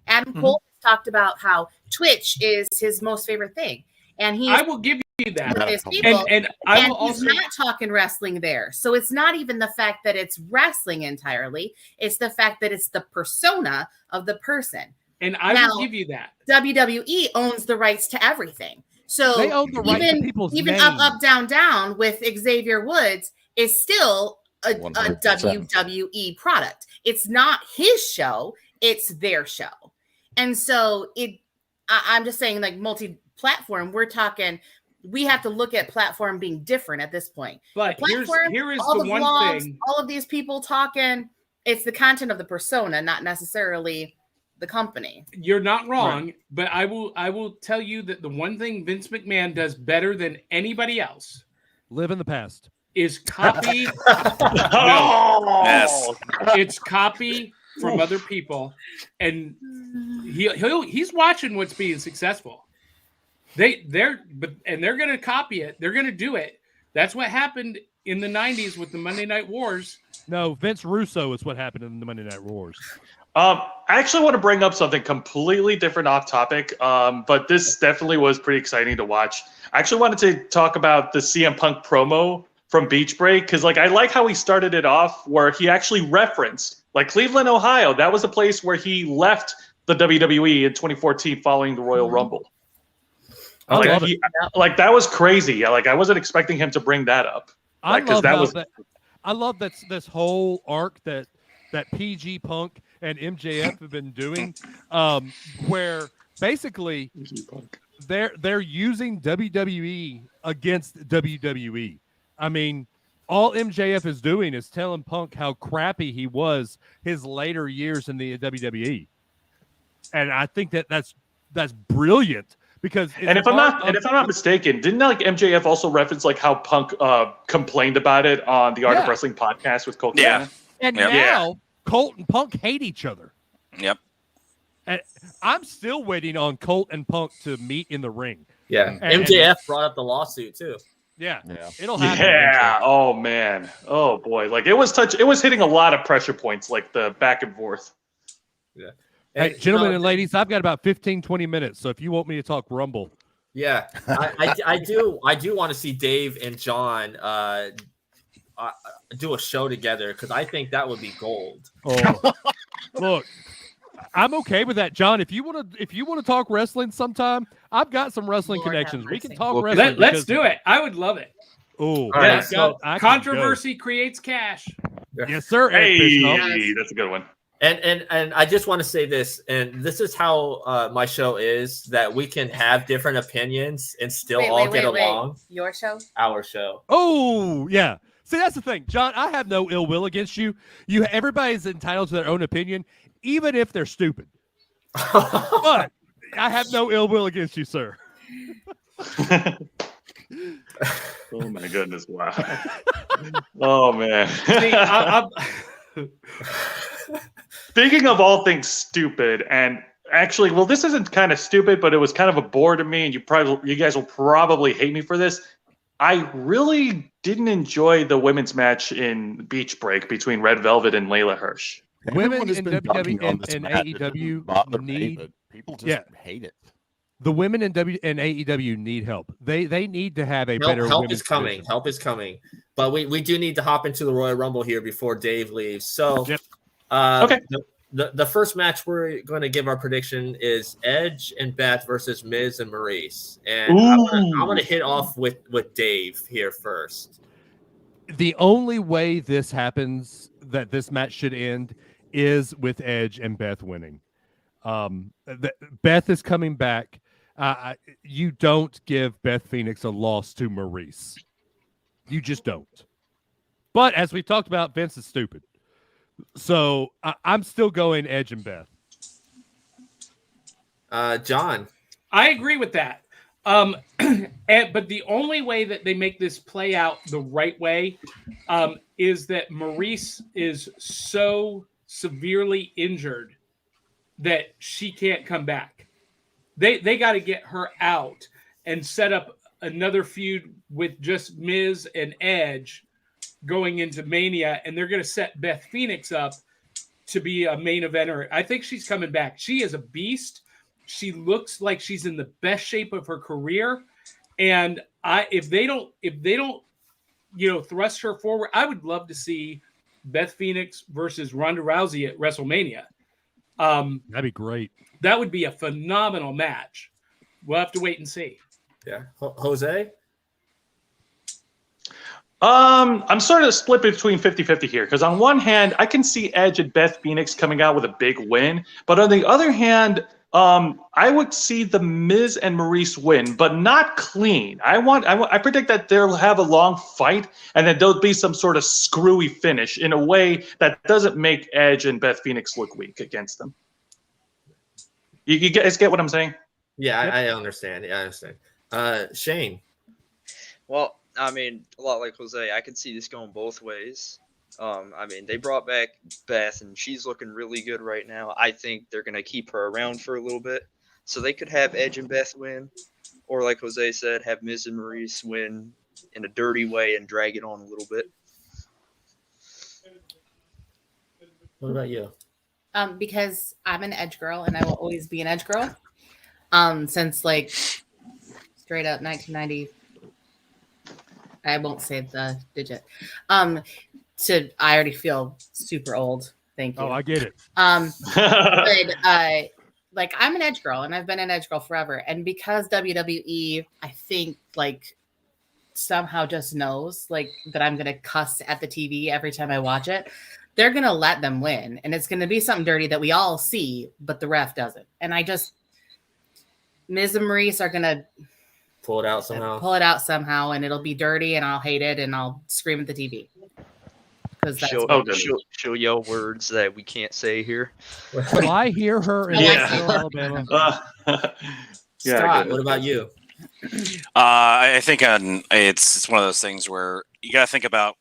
Adam Cole talked about how Twitch is his most favorite thing. And I will give you that. And he's not talking wrestling there. So it's not even the fact that it's wrestling entirely. It's the fact that it's the persona of the person. And I will give you that. WWE owns the rights to everything. So they own the rights to people's even names. Up, Down, Down with Xavier Woods is still a WWE product. It's not his show. It's their show. And so I'm just saying, like, multi-platform, we have to look at platform being different at this point. But here is all the one vlogs, thing. all of these people talking, it's the content of the persona, not necessarily the company. You're not wrong, but I will tell you that the one thing Vince McMahon does better than anybody else, live in the past, is copy. It's copy from other people, and he's watching what's being successful. They're going to copy it. They're going to do it. That's what happened in the 90s with the Monday Night Wars. No, Vince Russo is what happened in the Monday Night Wars. I actually want to bring up something completely different off topic, but this definitely was pretty exciting to watch. I actually wanted to talk about the CM Punk promo from Beach Break, because I like how he started it off where he actually referenced Cleveland, Ohio. That was a place where he left the WWE in 2014 following the Royal Rumble. That was crazy. I wasn't expecting him to bring that up. I love that this whole arc that PG Punk and MJF have been doing, where basically they're using WWE against WWE. I mean, all MJF is doing is telling Punk how crappy he was his later years in the WWE, and I think that's brilliant. Because if I'm not mistaken, didn't MJF also reference how Punk complained about it on the Art of Wrestling podcast with Colt? Yeah, and now Colt and Punk hate each other. Yep. And I'm still waiting on Colt and Punk to meet in the ring. Yeah, MJF brought up the lawsuit too. Yeah, it'll happen. Yeah. Oh man. Oh boy. It was hitting a lot of pressure points, the back and forth. Yeah. Hey, gentlemen and ladies, I've got about 15-20 minutes, so if you want me to talk Rumble. Yeah, I do want to see Dave and John do a show together, because I think that would be gold. Oh, look, I'm okay with that, John. If you want to talk wrestling sometime, I've got some wrestling connections. We can talk wrestling. Let's do it. I would love it. Oh, right, so controversy creates cash. Yes, sir. Hey, that's a good one. And I just want to say this, and this is how my show is, that we can have different opinions and still get along. Your show? Our show. Oh, yeah. See, that's the thing, John. I have no ill will against you. Everybody's entitled to their own opinion, even if they're stupid. But I have no ill will against you, sir. Oh my goodness! Wow. Oh man. See, Speaking of all things stupid, and actually, well, this isn't kind of stupid, but it was kind of a bore to me, and you guys will probably hate me for this. I really didn't enjoy the women's match in Beach Break between Red Velvet and Layla Hirsch. Women has in been dunking on WWE this and match. It doesn't AEW bother me, need but people just hate it. the women in AEW need help. They need to have a better help women's is coming. division. Help is coming. But we do need to hop into the Royal Rumble here before Dave leaves. So Okay. The first match we're going to give our prediction is Edge and Beth versus Miz and Maurice. And I want to hit off with Dave here first. The only way this happens, that this match should end, is with Edge and Beth winning. Beth is coming back. You don't give Beth Phoenix a loss to Maurice. You just don't. But as we talked about, Vince is stupid. So I'm still going Edge and Beth. John. I agree with that. But the only way that they make this play out the right way is that Maurice is so severely injured that she can't come back. They got to get her out and set up another feud with just Miz and Edge going into Mania, and they're going to set Beth Phoenix up to be a main eventer. I think she's coming back. She is a beast. She looks like she's in the best shape of her career, and if they don't, thrust her forward, I would love to see Beth Phoenix versus Ronda Rousey at WrestleMania. That'd be great. That would be a phenomenal match. We'll have to wait and see. Yeah, Jose. I'm sort of split between 50-50 here, because on one hand, I can see Edge and Beth Phoenix coming out with a big win, but on the other hand, I would see the Miz and Maurice win, but not clean. I predict that they'll have a long fight, and that there'll be some sort of screwy finish in a way that doesn't make Edge and Beth Phoenix look weak against them. You guys get what I'm saying? Yeah, I understand. Yeah, I understand. Shane. Well, I mean, a lot like Jose, I could see this going both ways. I mean, they brought back Beth, and she's looking really good right now. I think they're going to keep her around for a little bit. So they could have Edge and Beth win, or like Jose said, have Miz and Maurice win in a dirty way and drag it on a little bit. What about you? Because I'm an Edge girl, and I will always be an Edge girl. Since like straight up 1990. I won't say the digit. I already feel super old. Thank you. Oh, I get it. But like I'm an Edge girl, and I've been an Edge girl forever. And because WWE, I think like somehow just knows like that I'm gonna cuss at the TV every time I watch it, they're gonna let them win, and it's gonna be something dirty that we all see, but the ref doesn't. And Miz and Maurice are gonna pull it out somehow, and it'll be dirty, and I'll hate it, and I'll scream at the TV. Because she'll yell words that we can't say here. Will I hear her in Alabama? Scott, what about you? I think it's one of those things where you got to think about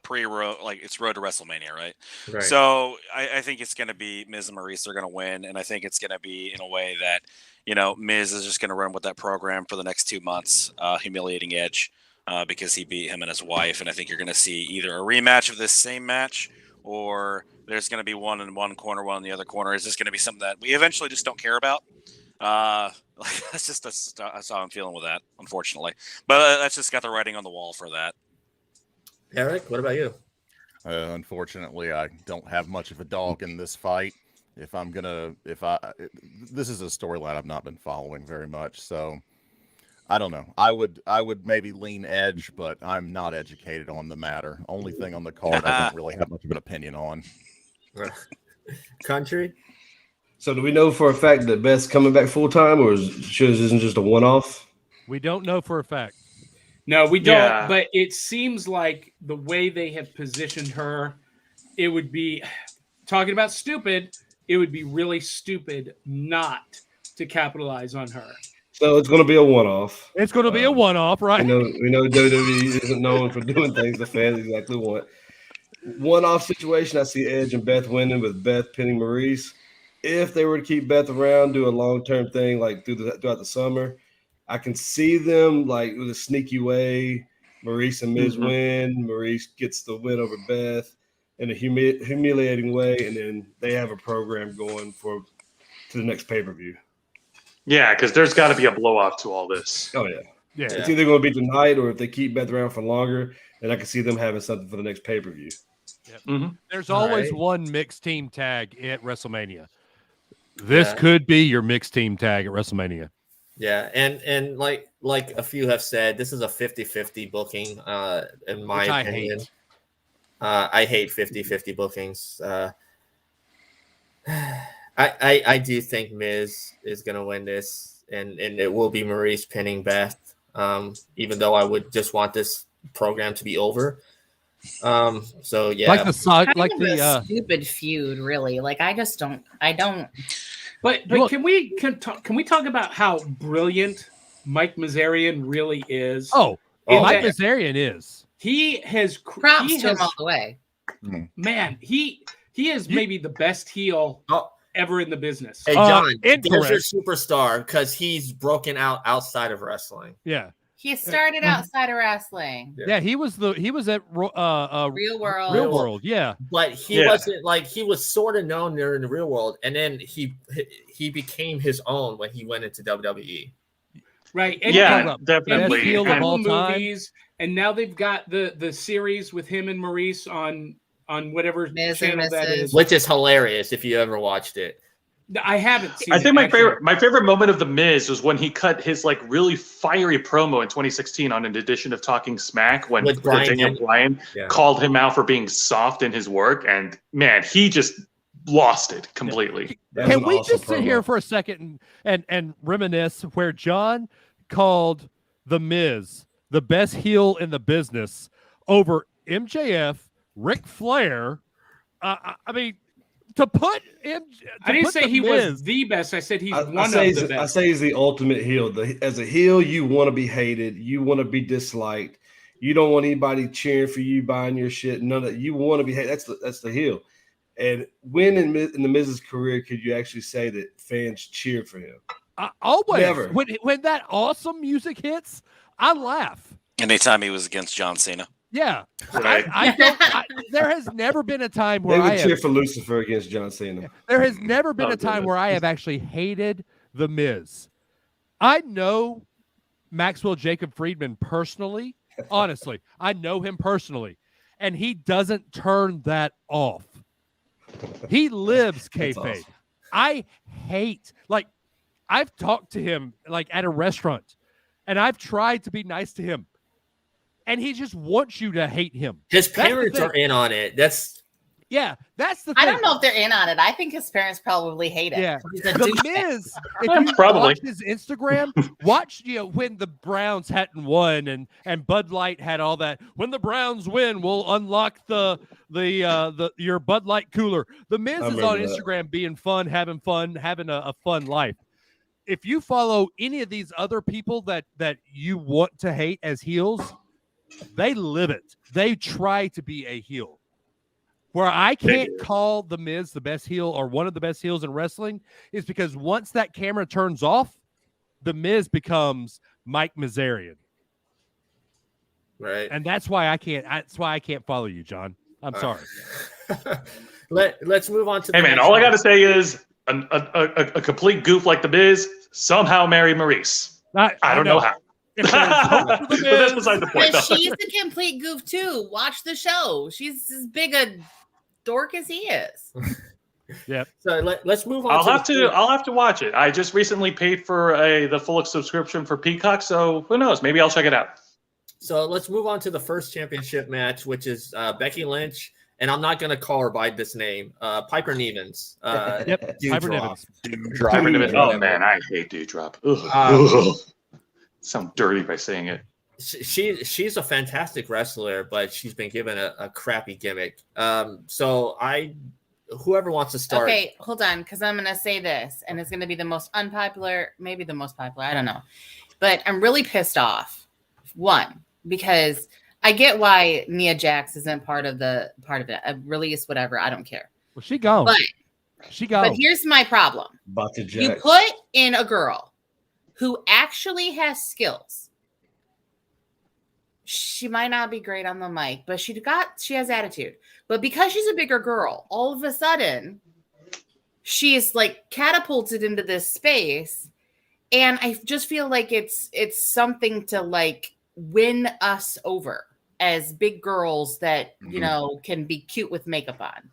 pre-road, like it's road to WrestleMania, right? So I think it's going to be Miz and Maurice are going to win, and I think it's going to be in a way that Miz is just going to run with that program for the next 2 months, humiliating Edge because he beat him and his wife, and I think you're going to see either a rematch of this same match, or there's going to be one in one corner, one in the other corner. Is this going to be something that we eventually just don't care about? That's how I'm feeling with that, unfortunately. But that's just got the writing on the wall for that. Eric, what about you? Unfortunately, I don't have much of a dog in this fight. This is a storyline I've not been following very much, so I don't know. I would maybe lean Edge, but I'm not educated on the matter. Only thing on the card I don't really have much of an opinion on. Country. So do we know for a fact that Beth's coming back full time, or isn't just a one-off? We don't know for a fact. No, we don't. But it seems like the way they have positioned her, it would be talking about stupid. It would be really stupid not to capitalize on her. So it's going to be a one-off. It's going to be a one-off, right? We know WWE isn't known for doing things the fans exactly want. One-off situation, I see Edge and Beth winning with Beth pinning Maurice. If they were to keep Beth around, do a long-term thing like throughout the summer, I can see them like with a sneaky way. Maurice and Miz win. Maurice gets the win over Beth in a humiliating way, and then they have a program going to the next pay-per-view. Yeah, because there's got to be a blow-off to all this. Oh, yeah. It's either going to be tonight or if they keep Beth around for longer, then I can see them having something for the next pay-per-view. Yep. There's always one mixed team tag at WrestleMania. This could be your mixed team tag at WrestleMania. Yeah, and like a few have said, this is a 50-50 booking, in my opinion. I hate 50-50 bookings. I do think Miz is going to win this, and it will be Maurice pinning Beth, even though I would just want this program to be over. So yeah, like the stupid feud, really. Like I don't. But can we talk about how brilliant Mike Mazarian really is? Mike Mazarian is. He has props to him all the way. Man, he is maybe the best heel ever in the business. Hey John, there's your superstar because he's broken out outside of wrestling. Yeah. He started outside of wrestling. Yeah, he was at Real World. Real World, yeah. But he wasn't like he was sort of known there in the Real World, and then he became his own when he went into WWE. Right. And definitely. And movies, and now they've got the series with him and Maurice on whatever channel that is, which is hilarious if you ever watched it. I haven't seen. I think my favorite moment of the Miz was when he cut his like really fiery promo in 2016 on An Edition of Talking Smack when Daniel Bryan called him out for being soft in his work, and man, he just lost it completely. Can we just sit here for a second and reminisce where John called the Miz the best heel in the business over MJF, Ric Flair? I mean. I didn't say he was the best. I said he's one of the best. I say he's the ultimate heel. As a heel, you want to be hated. You want to be disliked. You don't want anybody cheering for you, buying your shit. None of you want to be hated. That's the heel. And when in the Miz's career could you actually say that fans cheered for him? Always. Never. When that awesome music hits, I laugh. Anytime he was against John Cena. Yeah, right. There has never been a time where they would cheer for Lucifer against John Cena. There has never been a time where I have actually hated the Miz. I know Maxwell Jacob Friedman personally. Honestly, I know him personally, and he doesn't turn that off. He lives kayfabe. Awesome. I hate I've talked to him at a restaurant, and I've tried to be nice to him. And he just wants you to hate him. His parents are in on it. That's the thing. I don't know if they're in on it. I think his parents probably hate it. Yeah. The Miz, if you probably watch his Instagram, watch when the Browns hadn't won and Bud Light had all that. When the Browns win, we'll unlock your Bud Light cooler. The Miz is on Instagram being fun, having a fun life. If you follow any of these other people that you want to hate as heels, they live it. They try to be a heel. Where I can't call the Miz the best heel or one of the best heels in wrestling is because once that camera turns off, the Miz becomes Mike Mazarian. Right. And that's why I can't follow you, John. I'm sorry. Let's move on to Hey man, all I gotta say is a complete goof like the Miz somehow marry Maurice. I don't know how. But that's beside the point. But she's a complete goof too. Watch the show. She's as big a dork as he is. Yep. So let's move on. I'll have to watch it. I just recently paid for the full subscription for Peacock, so who knows? Maybe I'll check it out. So let's move on to the first championship match, which is Becky Lynch, and I'm not going to call her by this name, Piper Nevins. Yep, Piper Nevins. Piper Nevins. Oh man, I hate Dewdrop. Sound dirty by saying it. She's a fantastic wrestler, but she's been given a crappy gimmick. So I whoever wants to start. Okay, hold on, because I'm gonna say this, and it's gonna be the most unpopular, maybe the most popular. I don't know, but I'm really pissed off. One, because I get why Nia Jax isn't part of it. A release, whatever. I don't care. Well, she gone. But But here's my problem. You put in a girl who actually has skills. She might not be great on the mic, but she has attitude. But because she's a bigger girl, all of a sudden, she's like catapulted into this space. And I just feel like it's something to like win us over as big girls that, you know, can be cute with makeup on.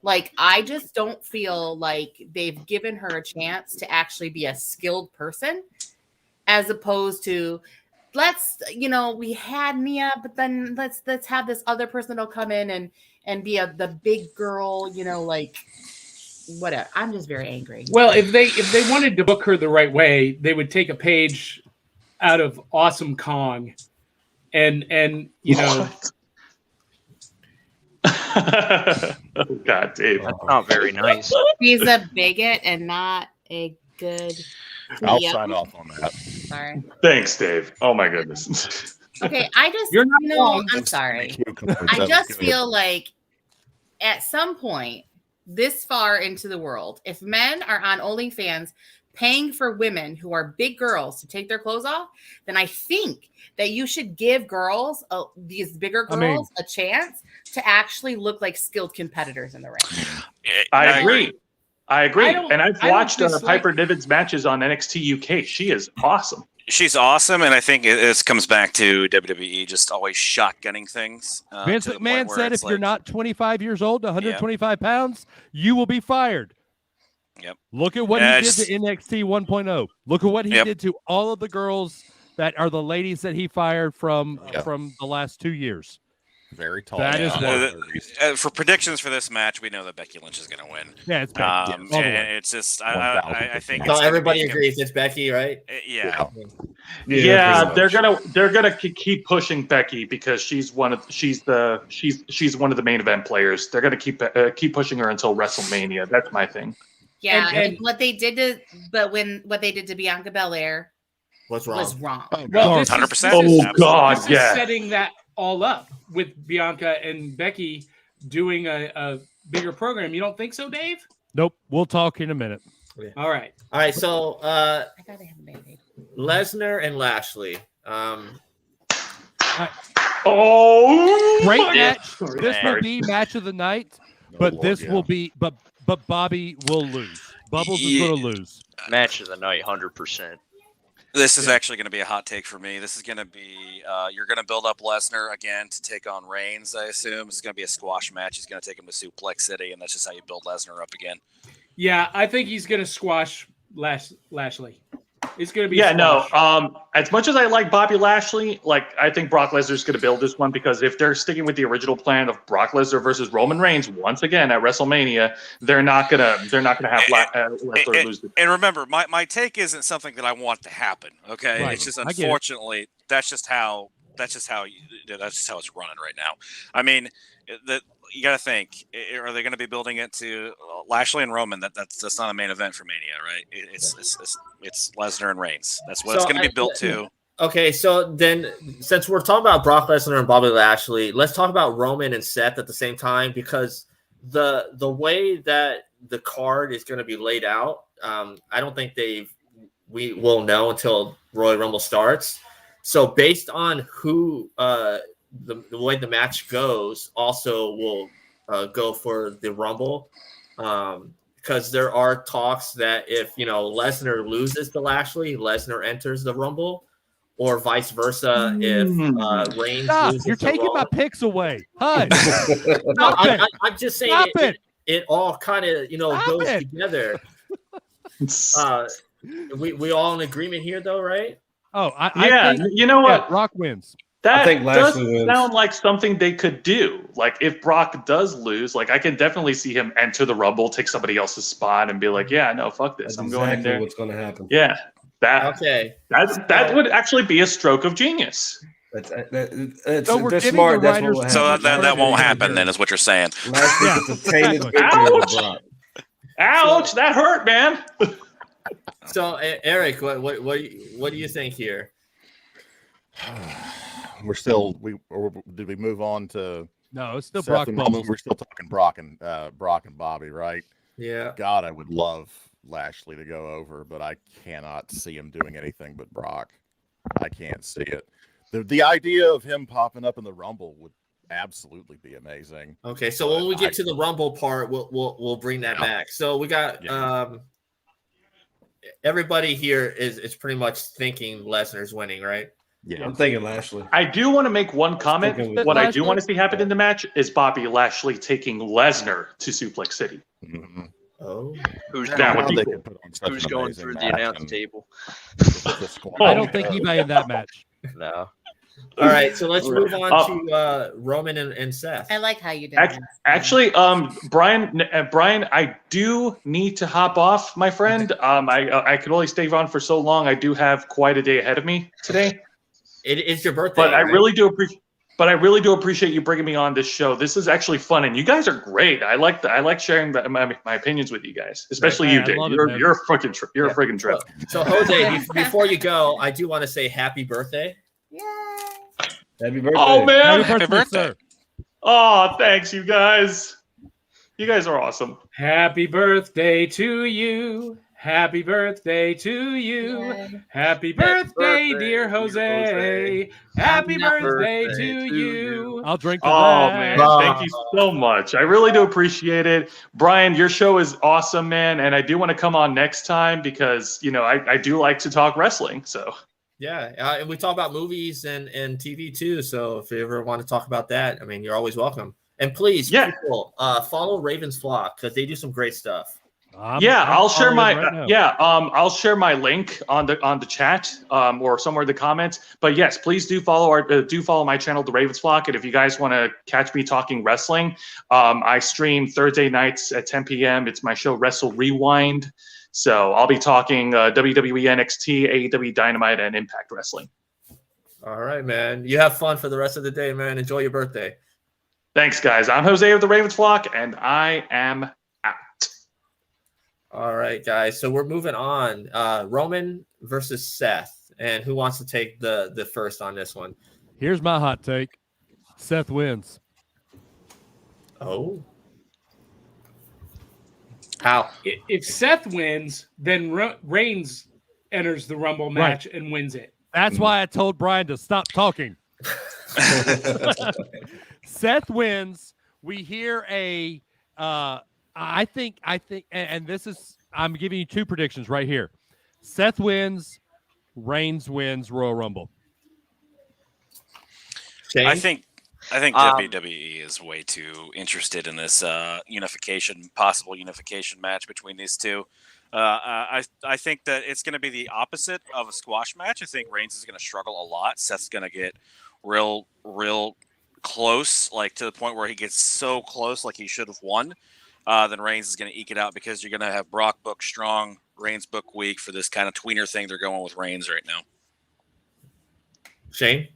Like, I just don't feel like they've given her a chance to actually be a skilled person, as opposed to, we had Nia, but then let's have this other person that'll come in and be the big girl, like whatever. I'm just very angry. Well, if they wanted to book her the right way, they would take a page out of Awesome Kong and Oh, God, Dave. That's not very nice. He's a bigot and not a good. I'll sign off on that. Sorry. Thanks, Dave. Oh my goodness. Okay, I just You're not wrong. I'm sorry. I just feel like at some point this far into the world, if men are on OnlyFans paying for women who are big girls to take their clothes off, then I think that you should give girls, these bigger girls, a chance to actually look like skilled competitors in the ring. I agree. And I've watched Piper Niven's matches on NXT UK. She is awesome. She's awesome, and I think this comes back to WWE just always shotgunning things. Vince McMahon said if you're not 25 years old, 125 pounds, you will be fired. Yep. Look at what he did to NXT 1.0. Look at what he did to all of the girls that are the ladies that he fired from the last 2 years. Very tall. That is for predictions for this match, we know that Becky Lynch is going to win. Yeah, it's Becky. And it's just I think so everybody agrees it's Becky, right? Yeah. They're gonna keep pushing Becky because she's one of the main event players. They're gonna keep pushing her until WrestleMania. That's my thing. Yeah, and what they did to Bianca Belair was wrong. Well, 100%. Oh God, yeah. Setting that all up with Bianca and Becky doing a bigger program. You don't think so, Dave? Nope. We'll talk in a minute. Okay. All right. So I gotta have a baby. Lesnar and Lashley. Great match. This will be match of the night, but but Bobby will lose. Bubbles is going to lose. Match of the night, 100%. This is actually going to be a hot take for me. This is going to be you're going to build up Lesnar again to take on Reigns, I assume. It's going to be a squash match. He's going to take him to Suplex City, and that's just how you build Lesnar up again. Yeah, I think he's going to squash Lashley. It's going to be as much as I like Bobby Lashley, I think Brock Lesnar's going to build this one, because if they're sticking with the original plan of Brock Lesnar versus Roman Reigns once again at WrestleMania, they're not going to have Lesnar lose. And remember, my take isn't something that I want to happen. Okay, Right. It's just unfortunately that's just how it's running right now. I mean, you got to think: are they going to be building it to Lashley and Roman? That's not a main event for Mania, right? It's Lesnar and Reigns. That's what it's going to be built to. Okay, so then since we're talking about Brock Lesnar and Bobby Lashley, let's talk about Roman and Seth at the same time, because the way that the card is going to be laid out, I don't think we will know until Royal Rumble starts. So based on who the way the match goes, also will go for the Rumble, because there are talks that if Lesnar loses to Lashley, Lesnar enters the Rumble, or vice versa. If Reigns loses, you're taking my picks away. Hi. No, I'm just saying it all kind of goes together. We all in agreement here, though, right? Oh, I think, you know what? Brock wins. That I think does Lashley wins. sound like something they could do. Like, if Brock does lose, I can definitely see him enter the Rumble, take somebody else's spot, and be like, "Yeah, no, fuck this, I'm going in there." What's going to happen? Yeah, that would actually be a stroke of genius. That's So we're that's giving smart. the That's what writers- will happen. So then that won't Yeah. happen. Then is what you're saying. Lashley Yeah. gets a tainted victory Ouch! over Brock. Ouch, that hurt, man. So Eric, what do you think here? We're still or did we move on to No, it's still Seth Brock and Bubbles. Roman? We're still talking Brock and Bobby, right? Yeah. God, I would love Lashley to go over, but I cannot see him doing anything but Brock. I can't see it. The idea of him popping up in the Rumble would absolutely be amazing. Okay, so when we get to the Rumble part, we'll bring that back. So we got everybody here is pretty much thinking Lesnar's winning, right? Yeah, I'm thinking Lashley. I do want to make one comment. Thinking What I do Lashley? want to see happen in the match is Bobby Lashley taking Lesnar to Suplex City. Mm-hmm. Oh, Who's That would going, be could put on such who's an going amazing through the match announce and table? with the squad. I don't think eBay in that match. No. all right. So let's move on to Roman and Seth. I like how you did Ac- that. Actually, Brian, I do need to hop off, my friend. I could only stay on for so long. I do have quite a day ahead of me today. It is your birthday, But I right? really do appreciate. But I really do appreciate you bringing me on this show. This is actually fun, and you guys are great. I like sharing my opinions with you guys, especially Right. you, I Dave. love it, You're man. you're a freaking trip. So Jose, before you go, I do want to say happy birthday. Happy birthday. Oh man! Happy birthday, sir. Oh, thanks, you guys. You guys are awesome. Happy birthday to you. Happy birthday to you. Yay. Happy birthday, birthday, dear dear Jose. Jose. Happy Happy birthday birthday to to you. I'll drink to Oh that. man, thank you so much. I really do appreciate it. Brian, your show is awesome, man, and I do want to come on next time because I do like to talk wrestling. So Yeah, and we talk about movies and TV too. So if you ever want to talk about that, I mean, you're always welcome. And please, people, follow Raven's Flock because they do some great stuff. I'll share following my right now. I'll share my link on the chat or somewhere in the comments. But yes, please do follow my channel, The Ravens Flock. And if you guys want to catch me talking wrestling, I stream Thursday nights at 10 p.m. It's my show Wrestle Rewind. So I'll be talking WWE NXT, AEW Dynamite, and Impact Wrestling. All right, man. You have fun for the rest of the day, man. Enjoy your birthday. Thanks, guys. I'm Jose of The Ravens Flock, and I am out. All right, guys. So we're moving on. Roman versus Seth. And who wants to take the first on this one? Here's my hot take. Seth wins. Oh. How? If Seth wins, then Reigns enters the Rumble match and wins it. That's why I told Brian to stop talking. Seth wins. We hear I think, and this is, I'm giving you two predictions right here. Seth wins, Reigns wins Royal Rumble. Shane? I think WWE is way too interested in this possible unification match between these two. I think that it's going to be the opposite of a squash match. I think Reigns is going to struggle a lot. Seth's going to get real close, like to the point where he gets so close, like he should have won. Then Reigns is going to eke it out because you're going to have Brock book strong, Reigns book weak for this kind of tweener thing they're going with Reigns right now. Shane?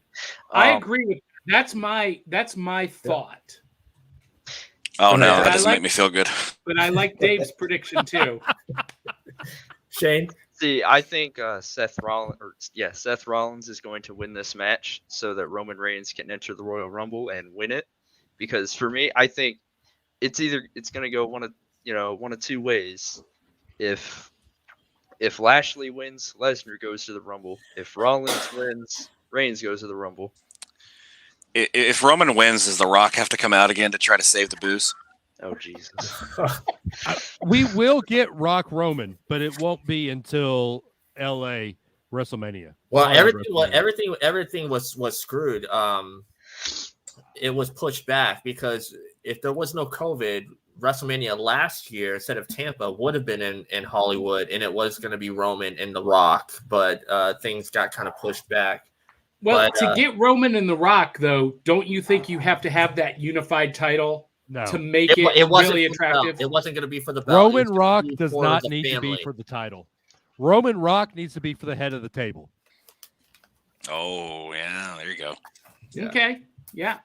I agree with that's my thought. Oh no, But that doesn't make me feel good. But I like Dave's prediction too. Shane? See, I think Seth Rollins is going to win this match so that Roman Reigns can enter the Royal Rumble and win it. Because for me, I think it's going to go one of two ways. If Lashley wins, Lesnar goes to the Rumble. If Rollins wins, Reigns goes to the Rumble. If Roman wins, does The Rock have to come out again to try to save the booze? Oh Jesus! We will get Rock Roman, but it won't be until LA WrestleMania. Well, everything was screwed. It was pushed back because if there was no COVID, WrestleMania last year instead of Tampa would have been in Hollywood, and it was going to be Roman and The Rock, but things got kind of pushed back. Well, But, to get Roman and The Rock, though, don't you think you have to have that unified title to make it wasn't really for the belt. attractive? It wasn't going to be for the belt. Roman Rock does for not the need to be family. for the title. Roman Rock needs to be for the head of the table. Oh yeah, there you go. Yeah. Okay. Yeah.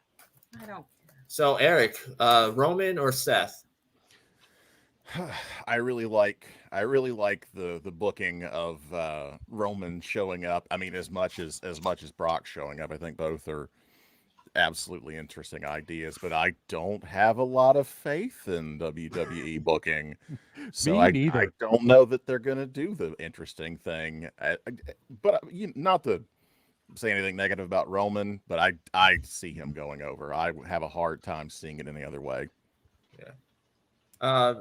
I don't. So Eric, Roman or Seth? I really like the booking of Roman showing up. I mean, as much as Brock showing up. I think both are absolutely interesting ideas, but I don't have a lot of faith in WWE booking. So I don't know that they're going to do the interesting thing. But not to say anything negative about Roman, but I see him going over. I have a hard time seeing it any other way. Yeah.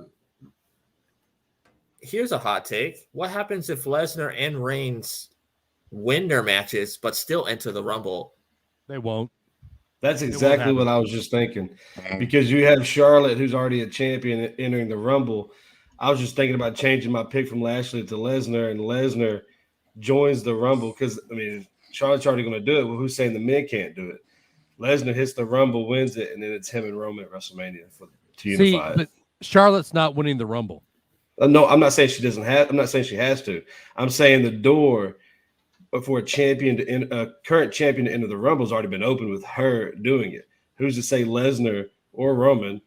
Here's a hot take. What happens if Lesnar and Reigns win their matches but still enter the Rumble? They won't. That's exactly what I was just thinking. Because you have Charlotte, who's already a champion, entering the Rumble. I was just thinking about changing my pick from Lashley to Lesnar, and Lesnar joins the Rumble because, I mean, Charlotte's already going to do it. Well, who's saying the men can't do it? Lesnar hits the Rumble, wins it, and then it's him and Roman at WrestleMania to unify it. But Charlotte's not winning the Rumble. No, I'm not saying she doesn't have. I'm not saying she has to. I'm saying the door for a current champion to enter the Rumble has already been opened with her doing it. Who's to say Lesnar or Roman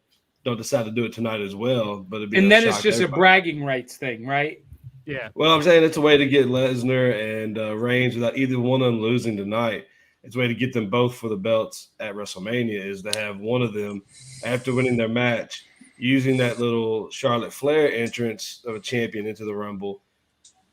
don't decide to do it tonight as well? But it'd be and then it's just a bragging rights thing, right? Yeah. Well, I'm saying it's a way to get Lesnar and Reigns without either one of them losing tonight. It's a way to get them both for the belts at WrestleMania is to have one of them after winning their match using that little Charlotte Flair entrance of a champion into the Rumble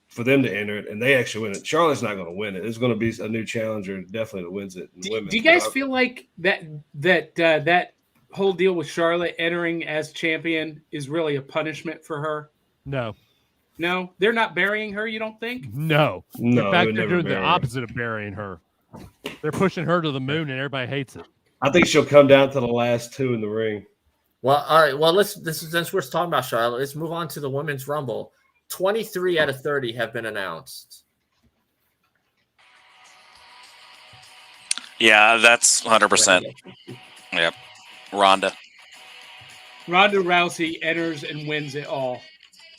for them to enter it, and they actually win it. Charlotte's not going to win it. There's going to be a new challenger, definitely, that wins it. Do you guys feel like that whole deal with Charlotte entering as champion is really a punishment for her? No. No? They're not burying her, you don't think? No. No, in fact, they're doing the opposite of burying her. They're pushing her to the moon, and everybody hates it. I think she'll come down to the last two in the ring. Well, all right. Well, since we're talking about Charlotte, let's move on to the Women's Rumble. 23 out of 30 have been announced. Yeah, that's 100%. Yep. Ronda Rousey enters and wins it all.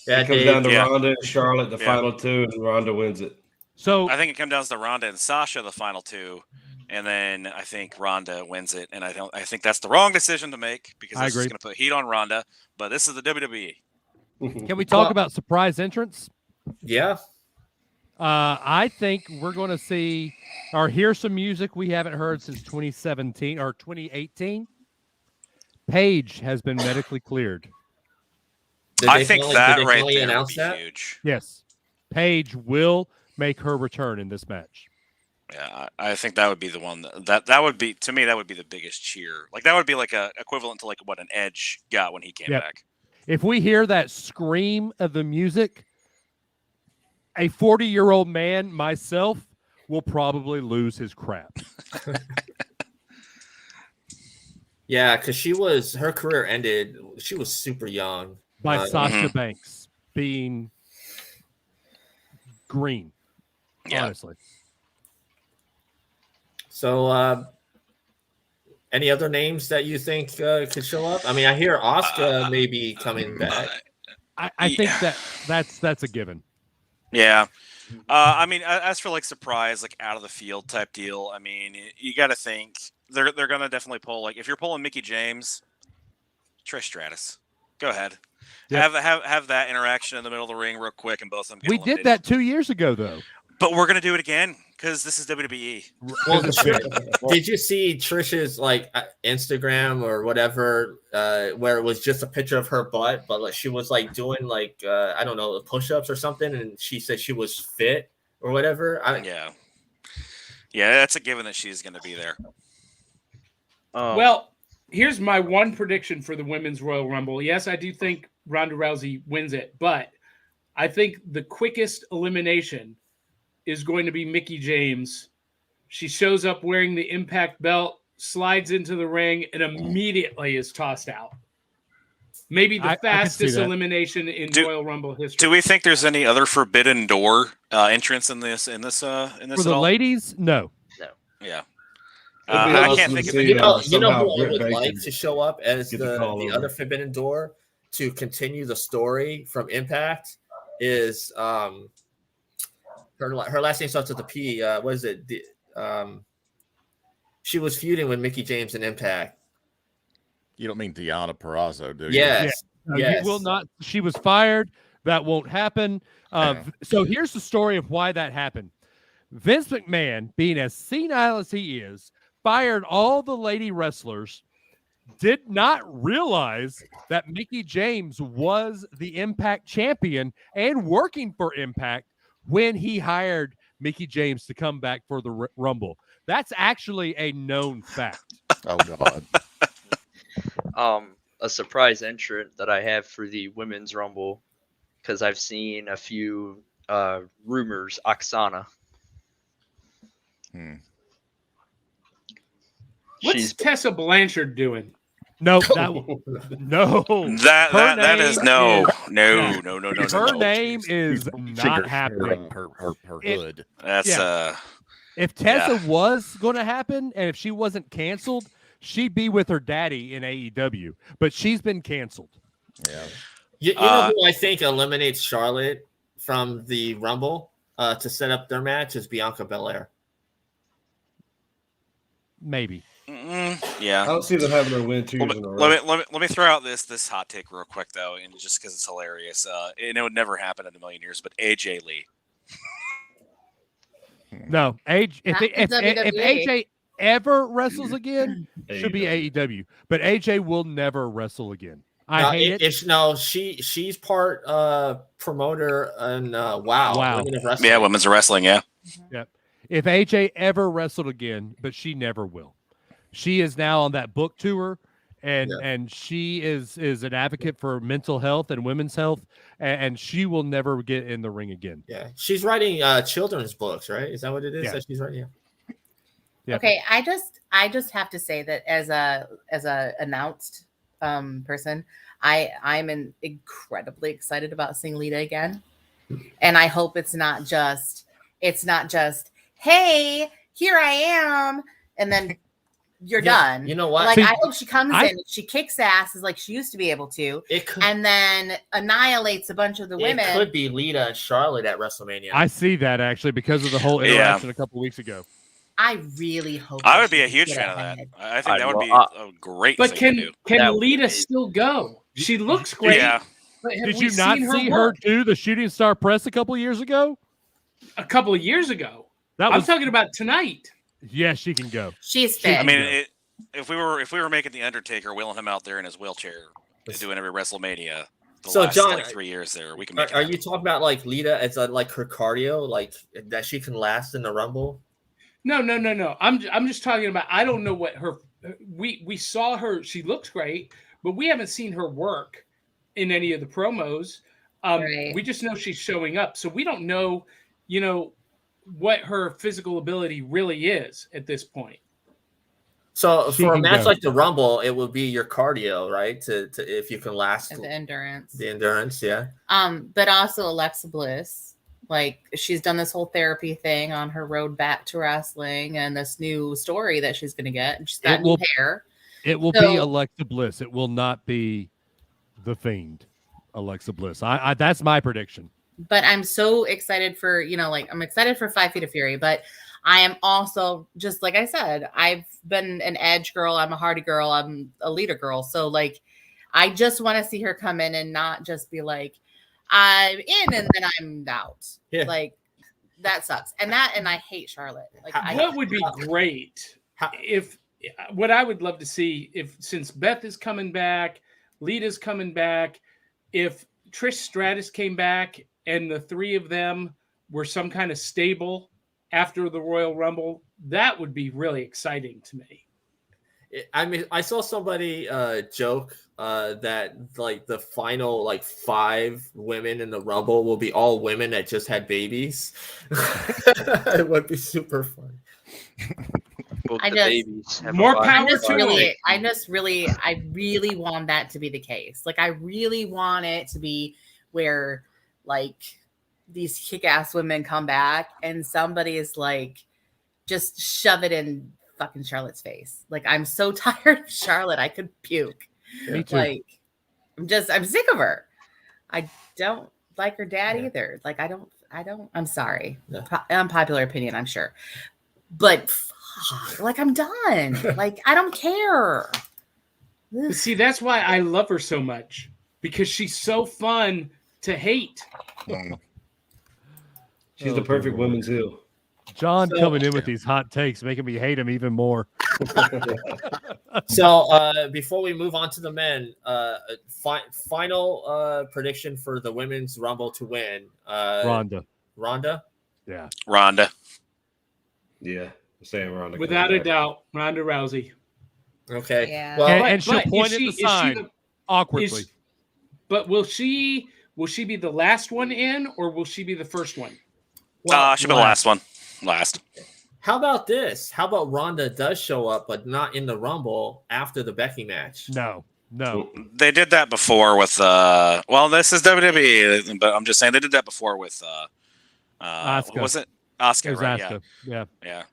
Yeah, it comes down to Ronda and Charlotte, the final two, and Ronda wins it. So I think it comes down to Ronda and Sasha, the final two, and then I think Ronda wins it. And I think that's the wrong decision to make because it's going to put heat on Ronda. But this is the WWE. Can we talk about surprise entrance? Yeah. I think we're going to see or hear some music we haven't heard since 2017 or 2018. Paige has been medically cleared. I think that right there would be huge. Yes. Paige will make her return in this match. Yeah, I think that would be the one that would be, to me, that would be the biggest cheer. Like that would be like a equivalent to like what an Edge got when he came back. If we hear that scream of the music, a 40-year-old man, myself, will probably lose his crap. Yeah, because her career ended. She was super young. By Sasha Banks being green, honestly. So, any other names that you think could show up? I mean, I hear Asuka may be coming back. I think that's a given. Yeah. I mean, as for like surprise, like out of the field type deal, I mean, you got to think they're going to definitely pull, like if you're pulling Mickie James, Trish Stratus, go ahead. Yep. Have that interaction in the middle of the ring real quick and both of them get eliminated. Did that 2 years ago, though. But we're going to do it again because this is WWE. Well, did you see Trish's like Instagram or whatever where it was just a picture of her butt, but like she was like doing like I don't know, push-ups or something, and she said she was fit or whatever? Yeah, that's a given that she's going to be there. Well, here's my one prediction for the Women's Royal Rumble. Yes, I do think Ronda Rousey wins it, but I think the quickest elimination is going to be Mickie James. She shows up wearing the Impact belt, slides into the ring, and immediately is tossed out. Maybe the fastest elimination in Royal Rumble history. Do we think there's any other Forbidden Door entrance in this? For the ladies, no. Yeah. I can't think of it. You know who I would like to show up as the other Forbidden Door to continue the story from Impact is her last name starts with a P. What is it? she was feuding with Mickie James in Impact. You don't mean Deonna Purrazzo, do you? Yes. You will not. She was fired. That won't happen. So here's the story of why that happened. Vince McMahon, being as senile as he is, fired all the lady wrestlers, did not realize that Mickie James was the Impact champion and working for Impact when he hired Mickie James to come back for the Rumble. That's actually a known fact. Oh, God. A surprise entrant that I have for the Women's Rumble, because I've seen a few rumors, Oksana. What's Tessa Blanchard doing? No, no. That is no. Her name is not happening. Her hood. That's If Tessa was going to happen, and if she wasn't canceled, she'd be with her daddy in AEW. But she's been canceled. Yeah. You know who I think eliminates Charlotte from the Rumble to set up their match is Bianca Belair. Maybe. Yeah. I don't see them having her win 2 years in a row. Let me throw out this hot take real quick though, and just because it's hilarious. And it would never happen in a million years, but AJ Lee. No, if AJ ever wrestles again, should be AEW. But AJ will never wrestle again. I hate it. She's part promoter and Wow. Yeah, women's wrestling. Yeah. Yep. If AJ ever wrestled again, but she never will. She is now on that book tour, and she is an advocate for mental health and women's health, and she will never get in the ring again. Yeah, she's writing children's books, right? Is that what it is that she's writing? Yeah. Okay, I just have to say that as a announced person, I'm incredibly excited about seeing Lita again, and I hope it's not just hey, here I am, and then you're done. You know what? Like, I hope she comes in and she kicks asses like she used to be able to, and then annihilates a bunch of the women. It could be Lita and Charlotte at WrestleMania. I see that actually because of the whole interaction a couple weeks ago. I really hope. I would be a huge fan of that. I think that would be a great But thing to do. can Lita still go? She looks great. Yeah. Did you not see her do the Shooting Star Press a couple years ago? A couple of years ago. I'm talking about tonight. Yeah, she can go. She's fit. I mean, if we were making the Undertaker, wheeling him out there in his wheelchair, doing every WrestleMania, last, John, 3 years there, we can. Are you talking about like Lita as like her cardio, like that she can last in the Rumble? No. I'm just talking about. I don't know what her. We saw her. She looks great, but we haven't seen her work in any of the promos. Right. We just know she's showing up, so we don't know. What her physical ability really is at this point. So for a match like the Rumble, it will be your cardio, right? To if you can last the endurance. The endurance, yeah. But also Alexa Bliss, like she's done this whole therapy thing on her road back to wrestling and this new story that she's gonna get. And she's got new hair. It will be Alexa Bliss. It will not be the Fiend, Alexa Bliss. I that's my prediction. But I'm so excited for, I'm excited for 5 Feet of Fury, but I am also, just like I said, I've been an Edge girl. I'm a Hardy girl. I'm a Lita girl. So like, I just want to see her come in and not just be like, I'm in and then I'm out. Yeah. Like that sucks. And I hate Charlotte. Like, what would be great what I would love to see since Beth is coming back, Lita's coming back, if Trish Stratus came back and the three of them were some kind of stable after the Royal Rumble, that would be really exciting to me. I mean, I saw somebody joke that like the final 5 women in the Rumble will be all women that just had babies. It would be super fun. More power to it. I really want that to be the case. Like, I really want it to be where like these kick-ass women come back and somebody is like, just shove it in fucking Charlotte's face. Like, I'm so tired of Charlotte, I could puke. Me too. Like, I'm sick of her. I don't like her dad either. Like, I don't. I'm sorry. Unpopular opinion, I'm sure. But fuck, like I'm done. Like I don't care. But see, that's why I love her so much, because she's so fun to hate. She's the perfect women's heel. John coming in with these hot takes, making me hate him even more. So before we move on to the men, final prediction for the women's Rumble to win. Ronda. Yeah. Ronda. Yeah, I'm saying Ronda. Without a doubt, Ronda Rousey. Okay. Yeah. Well, And she'll point at the sign awkwardly. But will she be the last one in, or will she be the first one? She'll be the last one. Last. how about this? How about Ronda does show up, but not in the Rumble after the Becky match? No. They did that before with well, this is WWE, but I'm just saying they did that before with Asuka. what was it? Asuka, There's right? Asuka. Yeah.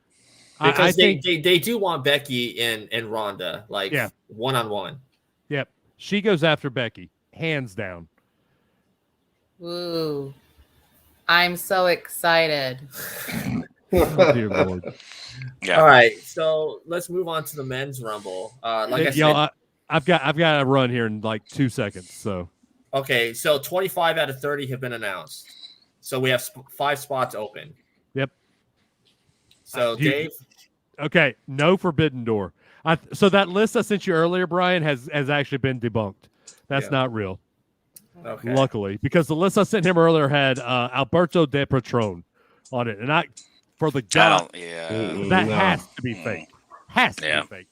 Because I think they do want Becky and Ronda, like one-on-one. Yep. She goes after Becky, hands down. Ooh. I'm so excited. Oh, dear Lord. Yeah. All right, so let's move on to the men's Rumble. Like I said, I've got to run here in like 2 seconds. So okay, so 25 out of 30 have been announced. So we have 5 spots open. Yep. So Dave. Okay, no Forbidden Door. So that list I sent you earlier, Brian, has actually been debunked. That's not real. Okay. Luckily, because the list I sent him earlier had Alberto De Patron on it, and for the God, that has to be fake. Has to be fake.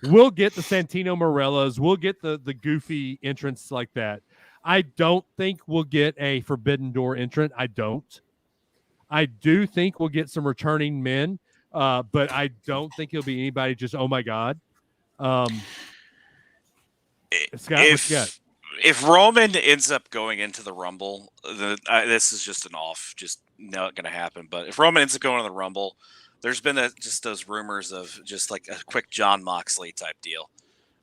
We'll get the Santino Morellas. We'll get the goofy entrants like that. I don't think we'll get a Forbidden Door entrant. I don't. I do think we'll get some returning men, but I don't think it'll be anybody just, oh my God. Scott, what you got? If Roman ends up going into the Rumble, this is just just not going to happen. But if Roman ends up going to the Rumble, there's been just those rumors of just like a quick John Moxley type deal.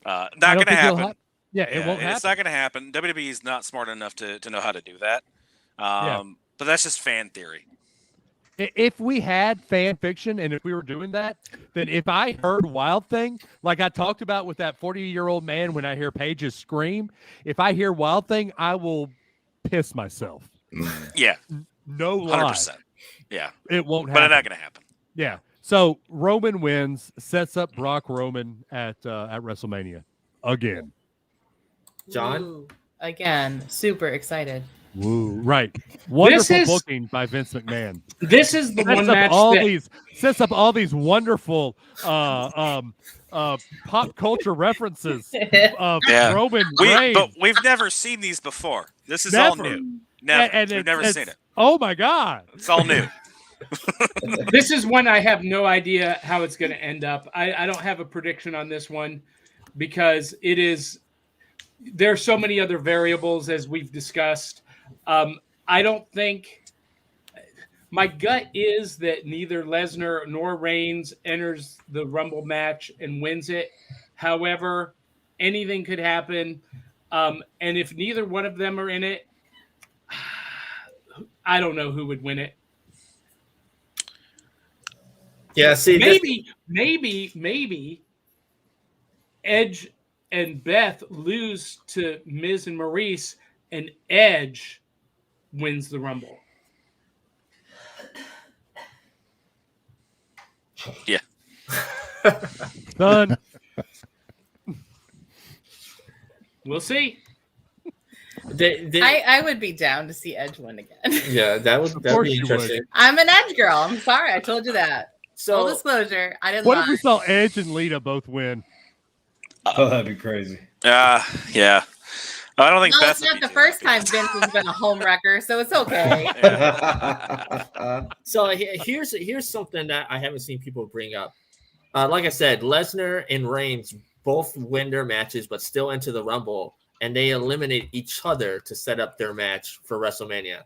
Not going to happen. It won't happen. It's not going to happen. WWE is not smart enough to know how to do that. But that's just fan theory. If we had fan fiction and if we were doing that, then if I heard Wild Thing, like I talked about with that 40-year-old man when I hear Paige's scream, if I hear Wild Thing, I will piss myself. Yeah. No lie. 100%. Yeah. It won't happen. But it's not going to happen. Yeah. So Roman wins, sets up Brock Roman at WrestleMania again. John? Ooh, again, super excited. Woo. Right. Wonderful booking by Vince McMahon. This is the one match sets up all these wonderful pop culture references of Roman Reigns. But we've never seen these before. This is all new. Never. We've never seen it. Oh my God. It's all new. This is one I have no idea how it's going to end up. I don't have a prediction on this one because there are so many other variables as we've discussed. I don't think my gut is that neither Lesnar nor Reigns enters the Rumble match and wins it. However, anything could happen. And if neither one of them are in it, I don't know who would win it. Yeah, see, maybe Edge and Beth lose to Miz and Maurice, and Edge wins the Rumble. Yeah. Done. We'll see. I would be down to see Edge win again. Yeah, that would be interesting. I'm an Edge girl. I'm sorry. I told you that. So, full disclosure, I didn't What lie. if we saw Edge and Lita both win? Oh, that'd be crazy. Yeah. I don't think Well, Beth it's not the first time Vince has been a home wrecker, so it's okay. So here's something that I haven't seen people bring up. Like I said, Lesnar and Reigns both win their matches, but still enter the Rumble, and they eliminate each other to set up their match for WrestleMania.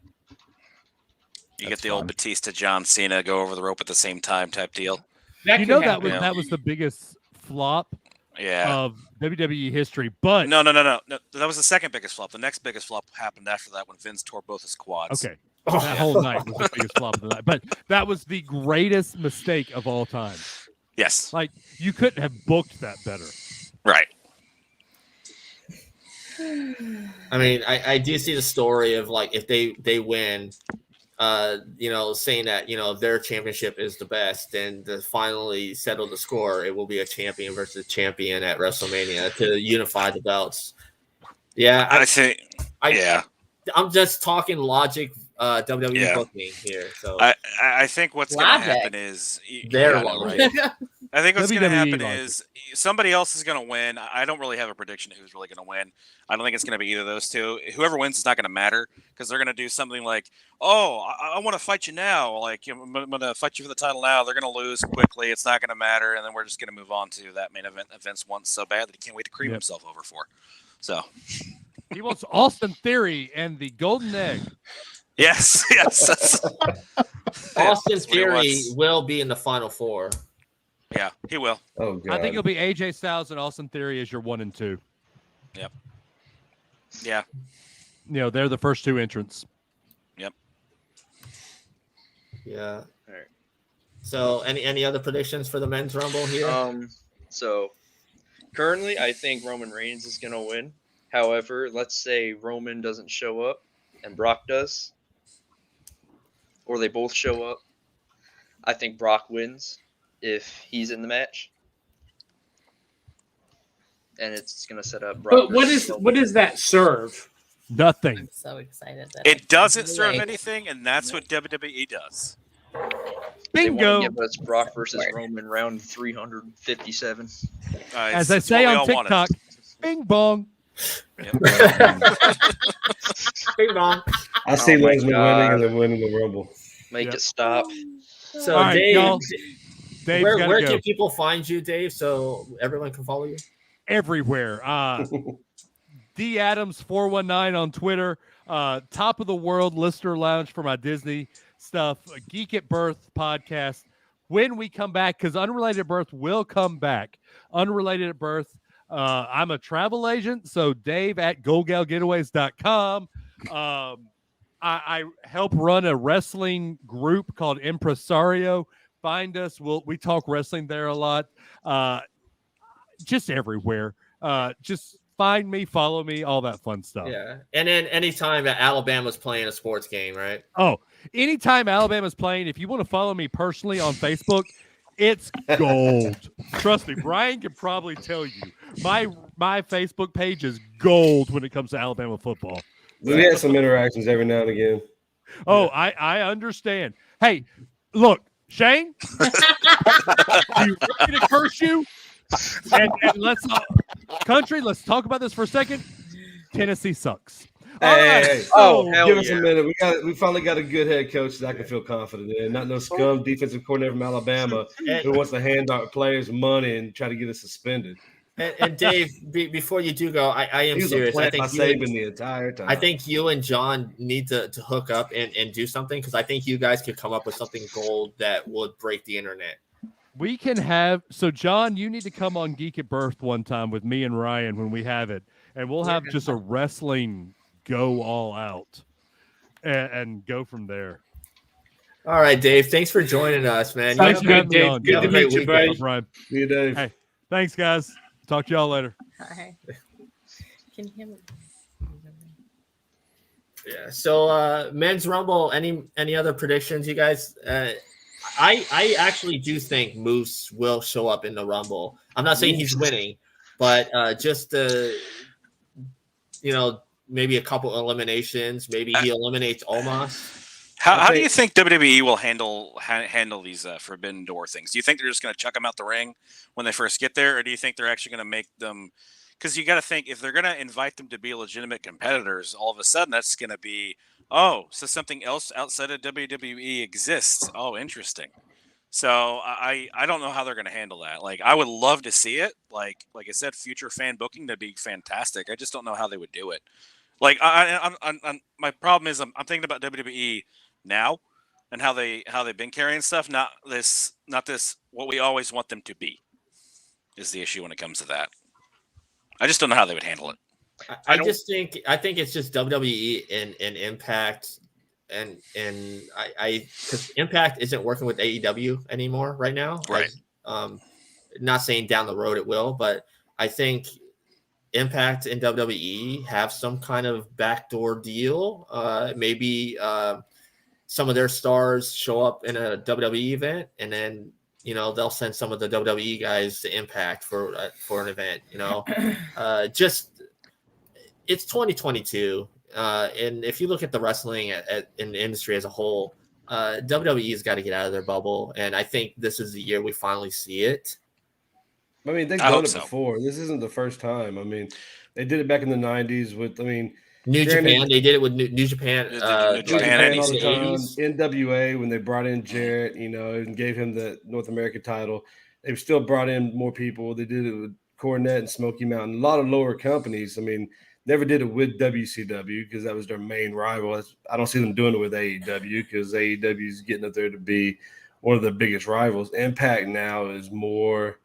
You get the old Batista, John Cena go over the rope at the same time type deal. That was the biggest flop of WWE history. But no, that was the second biggest flop. The next biggest flop happened after that when Vince tore both his quads. Okay. That whole night was the biggest flop of the night. But that was the greatest mistake of all time. Yes. Like, you couldn't have booked that better. Right. I mean, I do see the story of like if they win, saying that their championship is the best, and to finally settle the score, it will be a champion versus champion at WrestleMania to unify the belts. Yeah, I think. I'm just talking logic. WWE booking here. So I think what's going to happen is I think what's going to happen is somebody else is going to win. I don't really have a prediction of who's really going to win. I don't think it's going to be either of those two. Whoever wins is not going to matter because they're going to do something like, "Oh, I want to fight you now. Like I'm going to fight you for the title now." They're going to lose quickly. It's not going to matter, and then we're just going to move on to that main event that Vince wants so bad that he can't wait to cream himself over for. So he wants Austin Theory and the Golden Egg. Yes. Austin Theory will be in the Final Four. Yeah, he will. Oh God. I think it'll be AJ Styles and Austin Theory as your 1 and 2. Yep. Yeah. They're the first two entrants. Yep. Yeah. All right. So, any other predictions for the men's rumble here? So currently, I think Roman Reigns is going to win. However, let's say Roman doesn't show up and Brock does, or they both show up. I think Brock wins if he's in the match, and it's going to set up Brock. But what does that serve? Nothing. I'm so excited. It doesn't serve anything, and that's what WWE does. Bingo. Give us Brock versus Roman round 357. As I say on TikTok, bing bong. Bing bong. I see Lesnar winning and then winning the Rumble. Make it stop. So, all right, Dave, where can people find you, Dave, so everyone can follow you? Everywhere. D Adams 419 on Twitter. Top of the World Listener Lounge for my Disney stuff. Geek at Birth podcast. When we come back, because Unrelated at Birth will come back. Unrelated at Birth. I'm a travel agent, so Dave at GoGalGetaways.com. I help run a wrestling group called Impresario. Find us. We talk wrestling there a lot. Just everywhere. Just find me, follow me, all that fun stuff. Yeah. And then anytime that Alabama's playing a sports game, right? Oh, anytime Alabama's playing, if you want to follow me personally on Facebook, it's gold. Trust me, Brian can probably tell you. My Facebook page is gold when it comes to Alabama football. We had some interactions every now and again. Oh, yeah. I understand. Hey, look, Shane, you ready to curse you? And let's let's talk about this for a second. Tennessee sucks. Hey. Oh, hell give us a minute. We finally got a good head coach that I can feel confident in. Not no scum defensive coordinator from Alabama who wants to hand out players money and try to get us suspended. And Dave, before you do go, I am serious. I think the entire time. I think you and John need to hook up and do something, because I think you guys could come up with something gold that would break the internet. We can have John, you need to come on Geek at Birth one time with me and Ryan when we have it, and we'll have just a wrestling go all out and go from there. All right, Dave. Thanks for joining us, man. Sounds good, Dave. Good to meet you, buddy. Brian. See you, Dave. Hey, thanks, guys. Talk to y'all later. Hi. Can you hear me? Yeah. So, men's rumble. Any other predictions, you guys? I actually do think Moose will show up in the rumble. I'm not saying he's winning, but just maybe a couple eliminations. Maybe he eliminates Omos. How do you think WWE will handle these Forbidden Door things? Do you think they're just going to chuck them out the ring when they first get there, or do you think they're actually going to make them? Because you got to think, if they're going to invite them to be legitimate competitors, all of a sudden that's going to be, so something else outside of WWE exists. Oh, interesting. So I don't know how they're going to handle that. Like, I would love to see it. Like I said, future fan booking, that'd be fantastic. I just don't know how they would do it. Like, my problem is I'm thinking about WWE now and how they've been carrying stuff. Not this what we always want them to be is the issue when it comes to that. I just don't know how they would handle it. I think it's just WWE and Impact and I because Impact isn't working with AEW anymore right now. Right. Not saying down the road it will, but I think Impact and WWE have some kind of backdoor deal. Maybe some of their stars show up in a WWE event, and then they'll send some of the WWE guys to Impact for an event. Just it's 2022, and if you look at the wrestling in the industry as a whole, WWE's got to get out of their bubble, and I think this is the year we finally see it. I mean, they've done it before. This isn't the first time. I mean, they did it back in the 90s with, New Japan. They did it with New Japan. New Japan all the time. NWA, when they brought in Jarrett, and gave him the North American title. They've still brought in more people. They did it with Cornette and Smoky Mountain. A lot of lower companies. Never did it with WCW because that was their main rival. I don't see them doing it with AEW because AEW is getting up there to be one of the biggest rivals. Impact now is more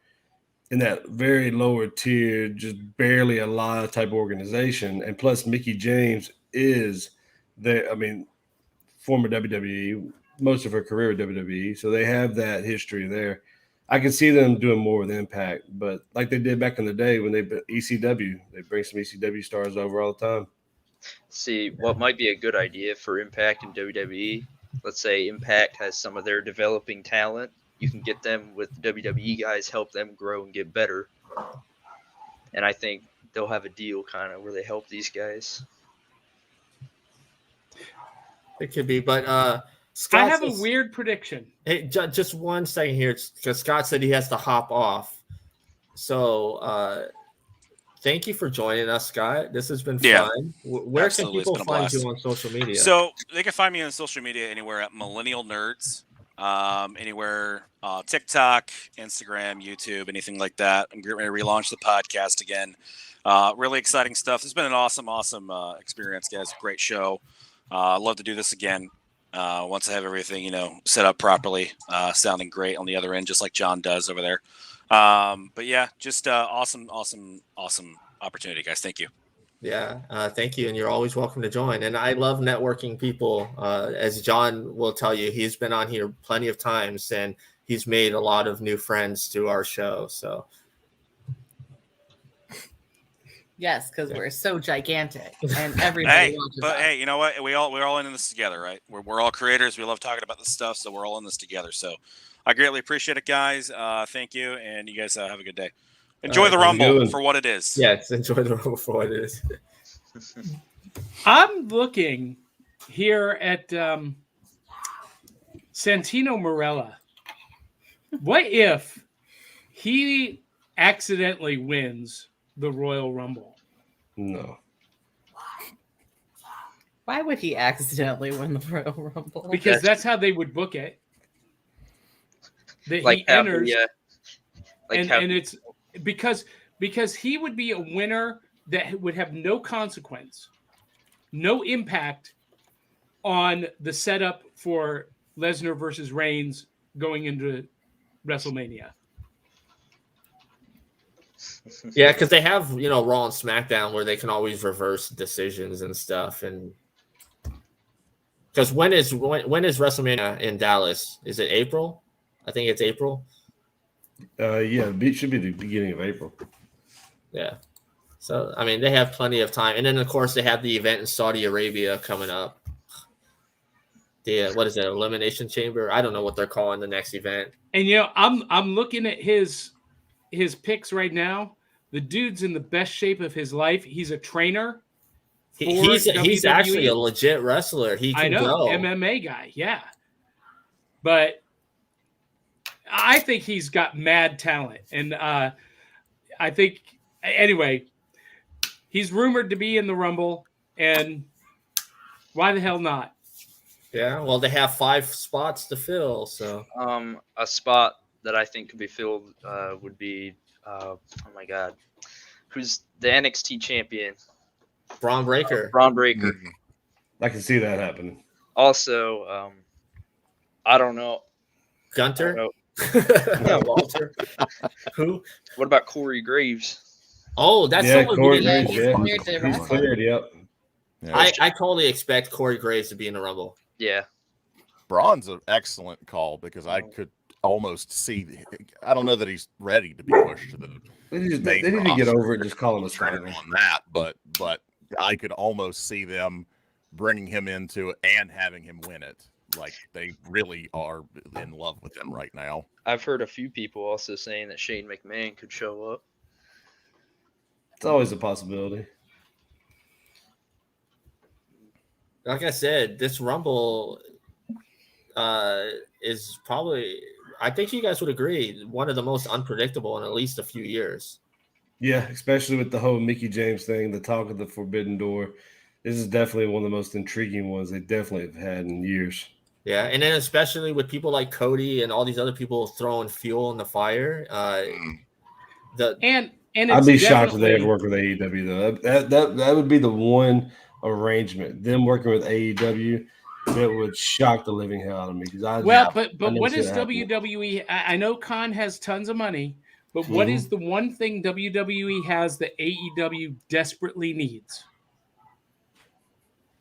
in that very lower tier, just barely alive type organization. And plus Mickie James is former WWE, most of her career at WWE. So they have that history there. I can see them doing more with Impact, but like they did back in the day when they ECW, they bring some ECW stars over all the time. See, what might be a good idea for Impact and WWE, let's say Impact has some of their developing talent. You can get them with WWE guys, help them grow and get better. And I think they'll have a deal kind of where they help these guys. It could be, but Scott, I have a weird prediction. Hey, just 1 second here, because Scott said he has to hop off. So thank you for joining us, Scott. This has been fun. Where Absolutely. can people find you on social media? So they can find me on social media anywhere at Millennial Nerds. Anywhere, TikTok, Instagram, YouTube, anything like that. I'm getting ready to relaunch the podcast again. Really exciting stuff. It's been an awesome experience, guys. Great show. I'd love to do this again. Once I have everything, set up properly, sounding great on the other end, just like John does over there. But yeah, just awesome opportunity, guys. Thank you. Yeah, thank you, and you're always welcome to join. And I love networking people. As John will tell you, he's been on here plenty of times, and he's made a lot of new friends to our show. So, yes, because we're so gigantic, and everybody watches us. Hey, you know what? We're all in this together, right? We're all creators. We love talking about this stuff, so we're all in this together. So, I greatly appreciate it, guys. Thank you, and you guys have a good day. Enjoy the Rumble for what it is. Yes, enjoy the Rumble for what it is. I'm looking here at Santino Marella. What if he accidentally wins the Royal Rumble? No. Why would he accidentally win the Royal Rumble? Because that's how they would book it. That like he enters, and it's because he would be a winner that would have no consequence, no impact on the setup for Lesnar versus Reigns going into WrestleMania. Yeah, because they have Raw and SmackDown where they can always reverse decisions and stuff. And because when is WrestleMania in Dallas? Is it April? I think it's April. Yeah, it should be the beginning of April. Yeah. So, they have plenty of time. And then, of course, they have the event in Saudi Arabia coming up. What is it, Elimination Chamber? I don't know what they're calling the next event. And, I'm looking at his picks right now. The dude's in the best shape of his life. He's a trainer. He's actually a legit wrestler. He can go. MMA guy, yeah. But I think he's got mad talent. And I think, anyway, he's rumored to be in the Rumble. And why the hell not? Yeah, well, they have 5 spots to fill. So, a spot that I think could be filled would be, oh my God, who's the NXT champion? Braun Breaker. I can see that happening. Also, I don't know. Gunter? Walter. Who? What about Corey Graves? Oh, that's someone Corey who Graves. He's cleared. Yep. I totally expect Corey Graves to be in the Rumble. Yeah. Braun's an excellent call because I could almost see. I don't know that he's ready to be pushed to the. They need to get over it and just call him a starter starter. on that, but I could almost see them bringing him into it and having him win it. Like they really are in love with him right now. I've heard a few people also saying that Shane McMahon could show up. It's always a possibility. Like I said, this Rumble is probably, I think you guys would agree, one of the most unpredictable in at least a few years. Yeah, especially with the whole Mickey James thing, the talk of the Forbidden Door. This is definitely one of the most intriguing ones they definitely have had in years. Yeah, and then especially with people like Cody and all these other people throwing fuel in the fire. And I'd be shocked if they ever work with AEW though. That would be the one arrangement. Them working with AEW that would shock the living hell out of me. But what is WWE? I know Khan has tons of money, but what is the one thing WWE has that AEW desperately needs?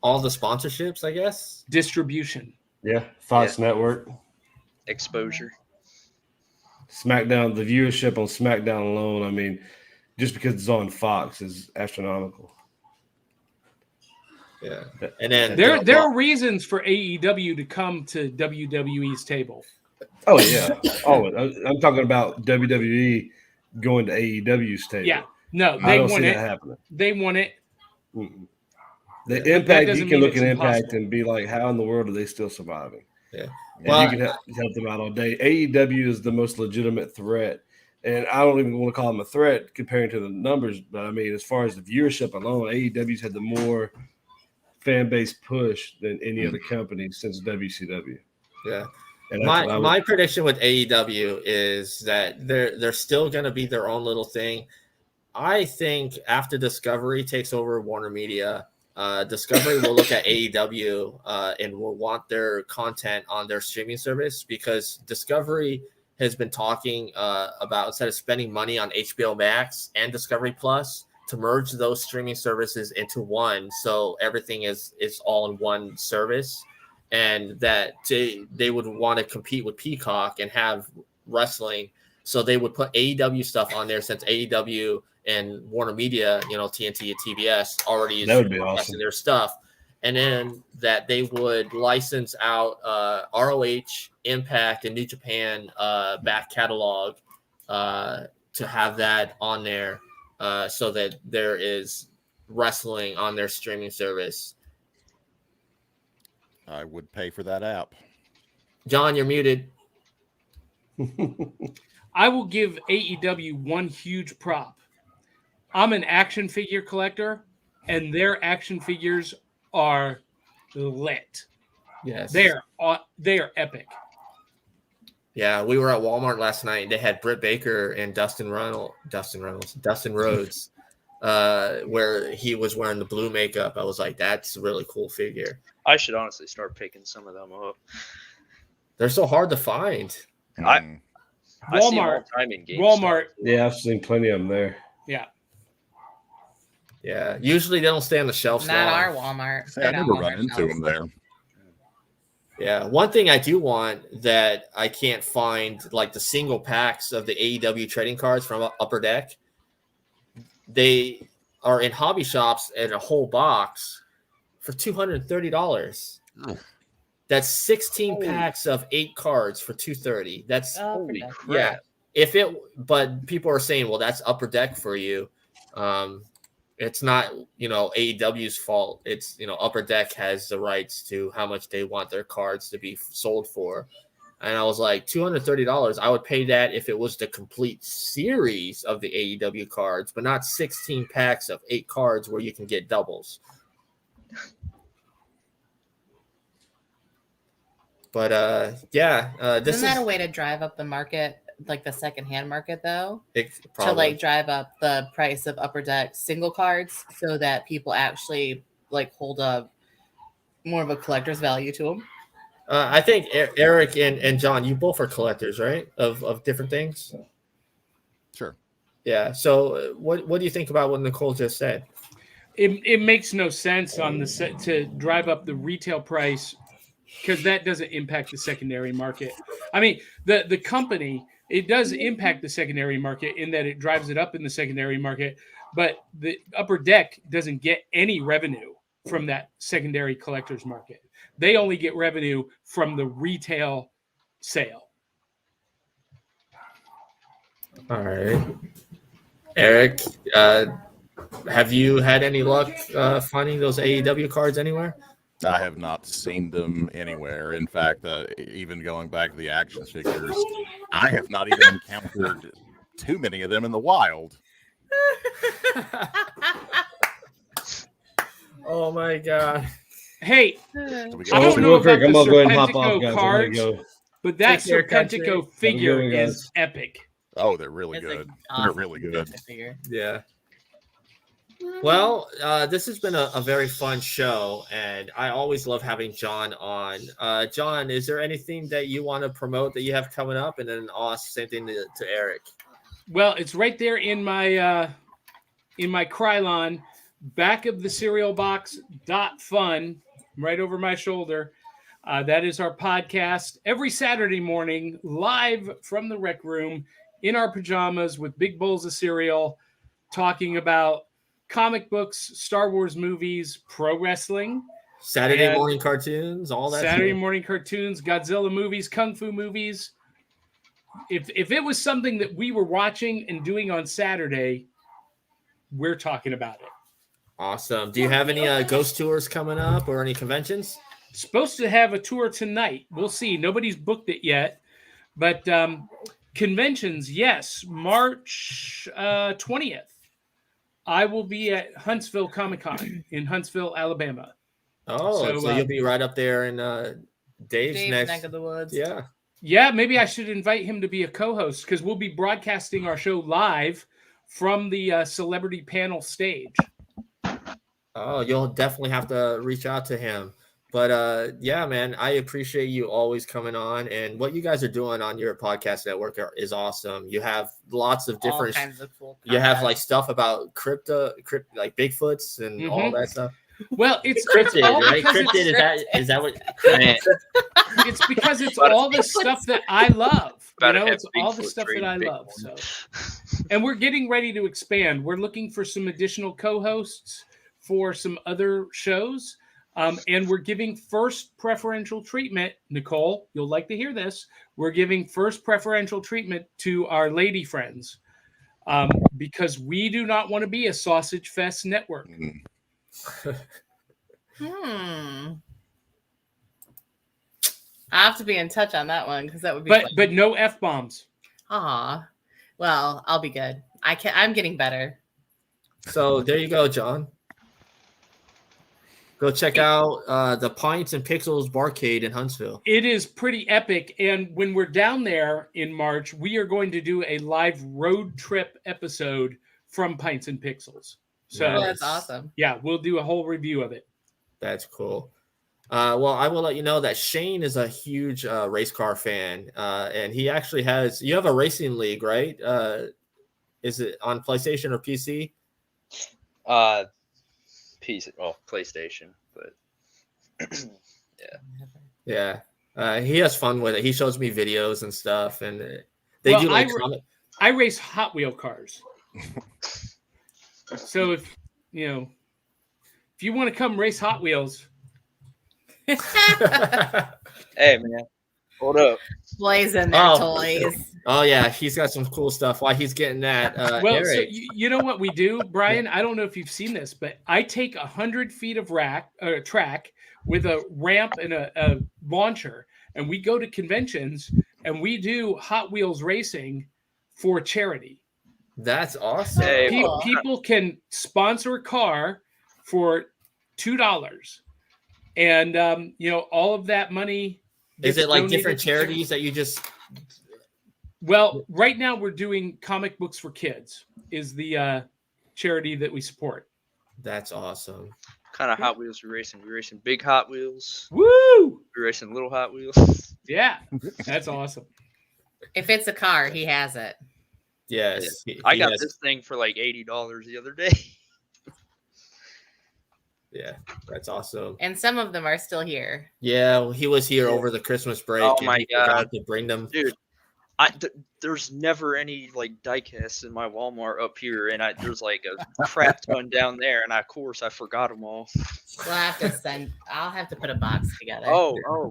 All the sponsorships, I guess. Distribution. Yeah, Fox Network. Exposure. SmackDown, the viewership on SmackDown alone, I mean, just because it's on Fox is astronomical. Yeah. And then there are reasons for AEW to come to WWE's table. Oh, yeah. Oh, I'm talking about WWE going to AEW's table. Yeah. No, I they don't want see it. that happening. They want it. Mm-mm. The Impact, you doesn't can mean look at it's Impact impossible. and be like, how in the world are they still surviving? Yeah. And Well, you can help them out all day. AEW is the most legitimate threat. And I don't even want to call them a threat comparing to the numbers. But, I mean, as far as the viewership alone, AEW's had the more fan base push than any other company since WCW. Yeah. And My prediction with AEW is that they're still going to be their own little thing. I think after Discovery takes over Warner Media, Discovery will look at AEW and will want their content on their streaming service, because Discovery has been talking about, instead of spending money on HBO Max and Discovery Plus, to merge those streaming services into one, so everything is all in one service, and that they would want to compete with Peacock and have wrestling, so they would put AEW stuff on there, since AEW and Warner Media, TNT and TBS already is awesome. their stuff. And then that they would license out ROH, Impact, and New Japan back catalog to have that on there, so that there is wrestling on their streaming service. I would pay for that app. John, you're muted. I will give AEW one huge prop. I'm an action figure collector, and their action figures are lit. Yes, they are epic. Yeah, we were at Walmart last night. They had Britt Baker and Dustin Rhodes, where he was wearing the blue makeup. I was like, that's a really cool figure. I should honestly start picking some of them up. They're so hard to find. I see them all the time in Walmart. Yeah, I've seen plenty of them there. Yeah. Yeah, usually they don't stay on the shelf. Not our Walmart. I never run into them there. Yeah, one thing I do want that I can't find, like the single packs of the AEW trading cards from Upper Deck. They are in hobby shops in a whole box for $230. Oh. That's 16 packs of 8 cards for $230. That's holy crap. Yeah. But people are saying, well, that's Upper Deck for you. It's not, AEW's fault. It's, Upper Deck has the rights to how much they want their cards to be sold for. And I was like, $230. I would pay that if it was the complete series of the AEW cards, but not 16 packs of 8 cards where you can get doubles. But this isn't that a way to drive up the market, like the secondhand market, though? Probably. To drive up the price of Upper Deck single cards, so that people actually hold up more of a collector's value to them. I think Eric and John, you both are collectors, right? Of different things. Sure. Yeah. So what do you think about what Nicole just said? It makes no sense on the set to drive up the retail price because that doesn't impact the secondary market. I mean, the company, it does impact the secondary market in that it drives it up in the secondary market, but the Upper Deck doesn't get any revenue from that secondary collector's market. They only get revenue from the retail sale. All right. Eric, have you had any luck finding those AEW cards anywhere? I have not seen them anywhere. In fact, even going back to the action figures, I have not even encountered too many of them in the wild. Oh my god! Hey, So we I don't go- know about the I'm gonna go ahead and hop off, Serpentico guys. I'm gonna cards, go. but that Take care, country. Serpentico figure Have a good one, is epic. Oh, they're really It's good. an They're awesome really good. figure. Yeah. Well, this has been a very fun show, and I always love having John on. John, is there anything that you want to promote that you have coming up? And then I'll ask the same thing to Eric. Well, it's right there in my Krylon, back of the cereal box .fun, right over my shoulder. That is our podcast every Saturday morning, live from the rec room in our pajamas with big bowls of cereal, talking about comic books, Star Wars movies, pro wrestling, Saturday and morning cartoons, all that. Saturday stuff. morning cartoons, Godzilla movies, Kung Fu movies. If it was something that we were watching and doing on Saturday, we're talking about it. Awesome. Do you have any ghost tours coming up or any conventions? Supposed to have a tour tonight. We'll see. Nobody's booked it yet. But conventions, yes. March 20th. I will be at Huntsville Comic-Con in Huntsville, Alabama. Oh, so you'll be right up there in Dave's next. neck of the woods. Yeah. Yeah, maybe I should invite him to be a co-host because we'll be broadcasting our show live from the celebrity panel stage. Oh, you'll definitely have to reach out to him. But yeah, man, I appreciate you always coming on, and what you guys are doing on your podcast network is awesome. You have lots of different. All kinds of cool You have content. like stuff about crypto, like Bigfoots and all that stuff. Well, it's Cryptid, all right? because Cryptid is that what? it's because it's all the stuff that I love. You About to know, have it's all the Bigfoot stuff that dream I big love. one. So, and we're getting ready to expand. We're looking for some additional co-hosts for some other shows. And we're giving first preferential treatment. Nicole, you'll like to hear this. We're giving first preferential treatment to our lady friends because we do not want to be a sausage fest network. I have to be in touch on that one because that would be fun. But no F-bombs. Aw. Well, I'll be good. I'm getting better. So there you go, John. Go check out the Pints and Pixels Barcade in Huntsville. It is pretty epic. And when we're down there in March, we are going to do a live road trip episode from Pints and Pixels. So That's awesome. Yeah, we'll do a whole review of it. That's cool. Well, I will let you know that Shane is a huge race car fan, and he actually has. You have a racing league, right? Is it on PlayStation or PC? PC, well, PlayStation, but yeah. He has fun with it. He shows me videos and stuff, and they do like I race Hot Wheel cars. So if you want to come race Hot Wheels, hey man, hold up. Blazing their toys. Oh yeah, he's got some cool stuff. Why he's getting that? well, Eric. so you know what we do, Brian? I don't know if you've seen this, but I take 100 feet of track with a ramp and a launcher, and we go to conventions and we do Hot Wheels racing for charity. That's awesome. Hey, People can sponsor a car for $2, and all of that money. Is it like different to charities that you just? Well, right now we're doing Comic Books for Kids is the charity that we support. That's awesome. Kind of Hot Wheels we racing? We racing big Hot Wheels. Woo! We racing little Hot Wheels. Yeah, that's awesome. If it's a car, he has it. Yes, I got this thing for like $80 the other day. Yeah, that's awesome. And some of them are still here. Yeah, well, he was here over the Christmas break. Oh and my he forgot God. to bring them. Dude, there's never any like diecasts in my Walmart up here, and there's like a crap ton down there, and of course I forgot them all. We'll have to send. I'll have to put a box together.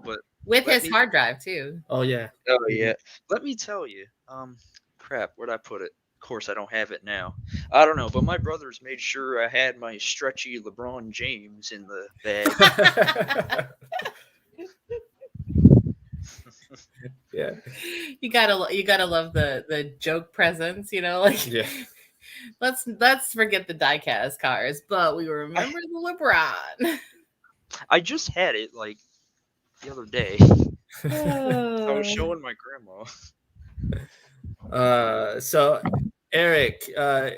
But with his hard drive too. Oh yeah. Oh yeah. Let me tell you. Crap. Where'd I put it? Of course, I don't have it now. I don't know, but my brothers made sure I had my stretchy LeBron James in the bag. Yeah. You gotta love the joke presents, like Yeah. let's forget the diecast cars, but we remember the LeBron. I just had it like the other day. I was showing my grandma. So Eric,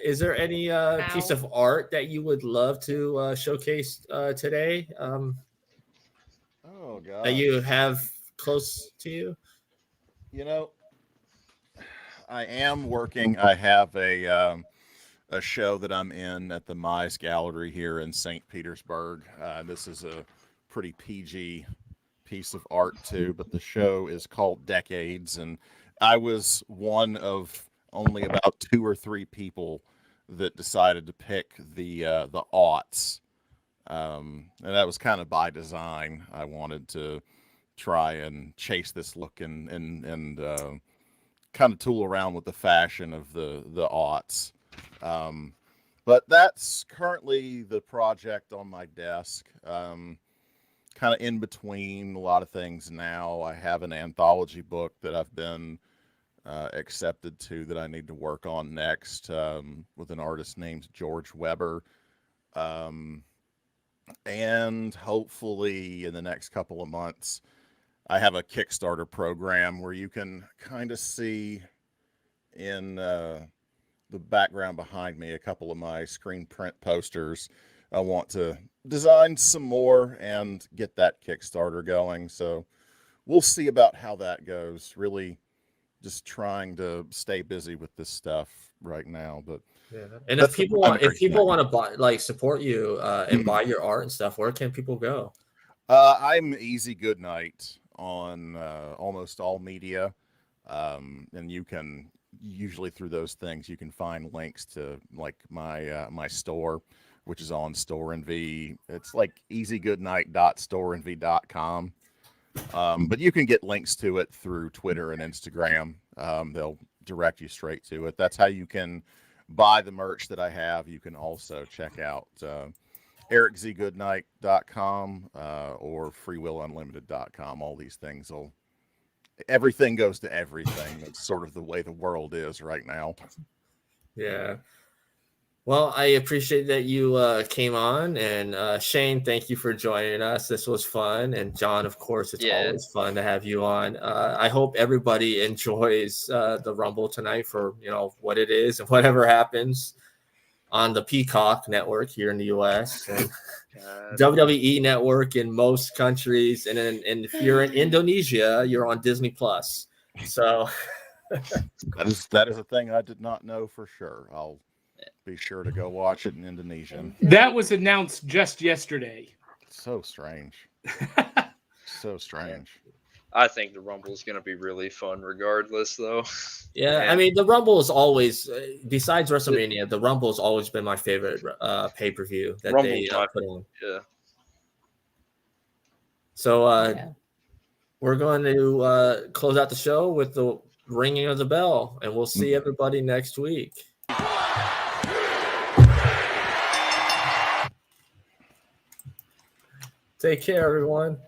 is there any piece of art that you would love to showcase today? Oh God. That you have close to you? I am working. I have a show that I'm in at the Mize Gallery here in St. Petersburg. This is a pretty PG piece of art too, but the show is called Decades, and I was one of only about 2 or 3 people that decided to pick the aughts, and that was kind of by design. I wanted to try and chase this look and kind of tool around with the fashion of the aughts. But that's currently the project on my desk. Kind of in between a lot of things now. I have an anthology book that I've been accepted to that I need to work on next with an artist named George Weber. And hopefully in the next couple of months, I have a Kickstarter program where you can kind of see in the background behind me a couple of my screen print posters. I want to design some more and get that Kickstarter going. So we'll see about how that goes. Really just trying to stay busy with this stuff right now. But yeah. And if people want to buy, like, support you and buy your art and stuff, where can people go? I'm Easy Goodnight on almost all media, and you can usually through those things you can find links to like my store, which is on StoreNV. It's like easygoodnight.storenv.com. But you can get links to it through Twitter and Instagram. They'll direct you straight to it. That's how you can buy the merch that I have. You can also check out ericzgoodnight.com or freewillunlimited.com. All these things everything goes to everything. That's sort of the way the world is right now. Yeah. Well, I appreciate that you came on, and Shane, thank you for joining us. This was fun, and John, of course, it's always fun to have you on. I hope everybody enjoys the Rumble tonight for what it is and whatever happens on the Peacock network here in the U.S. and WWE network in most countries, and if you're in Indonesia, you're on Disney Plus. So that is a thing I did not know for sure. I'll be sure to go watch it in Indonesian. That was announced just yesterday. So strange. So strange. I think the Rumble is going to be really fun regardless, though. Yeah, I mean, the Rumble is always, besides WrestleMania, the Rumble has always been my favorite pay-per-view that they put on. Yeah. So we're going to close out the show with the ringing of the bell, and we'll see everybody next week. Take care, everyone.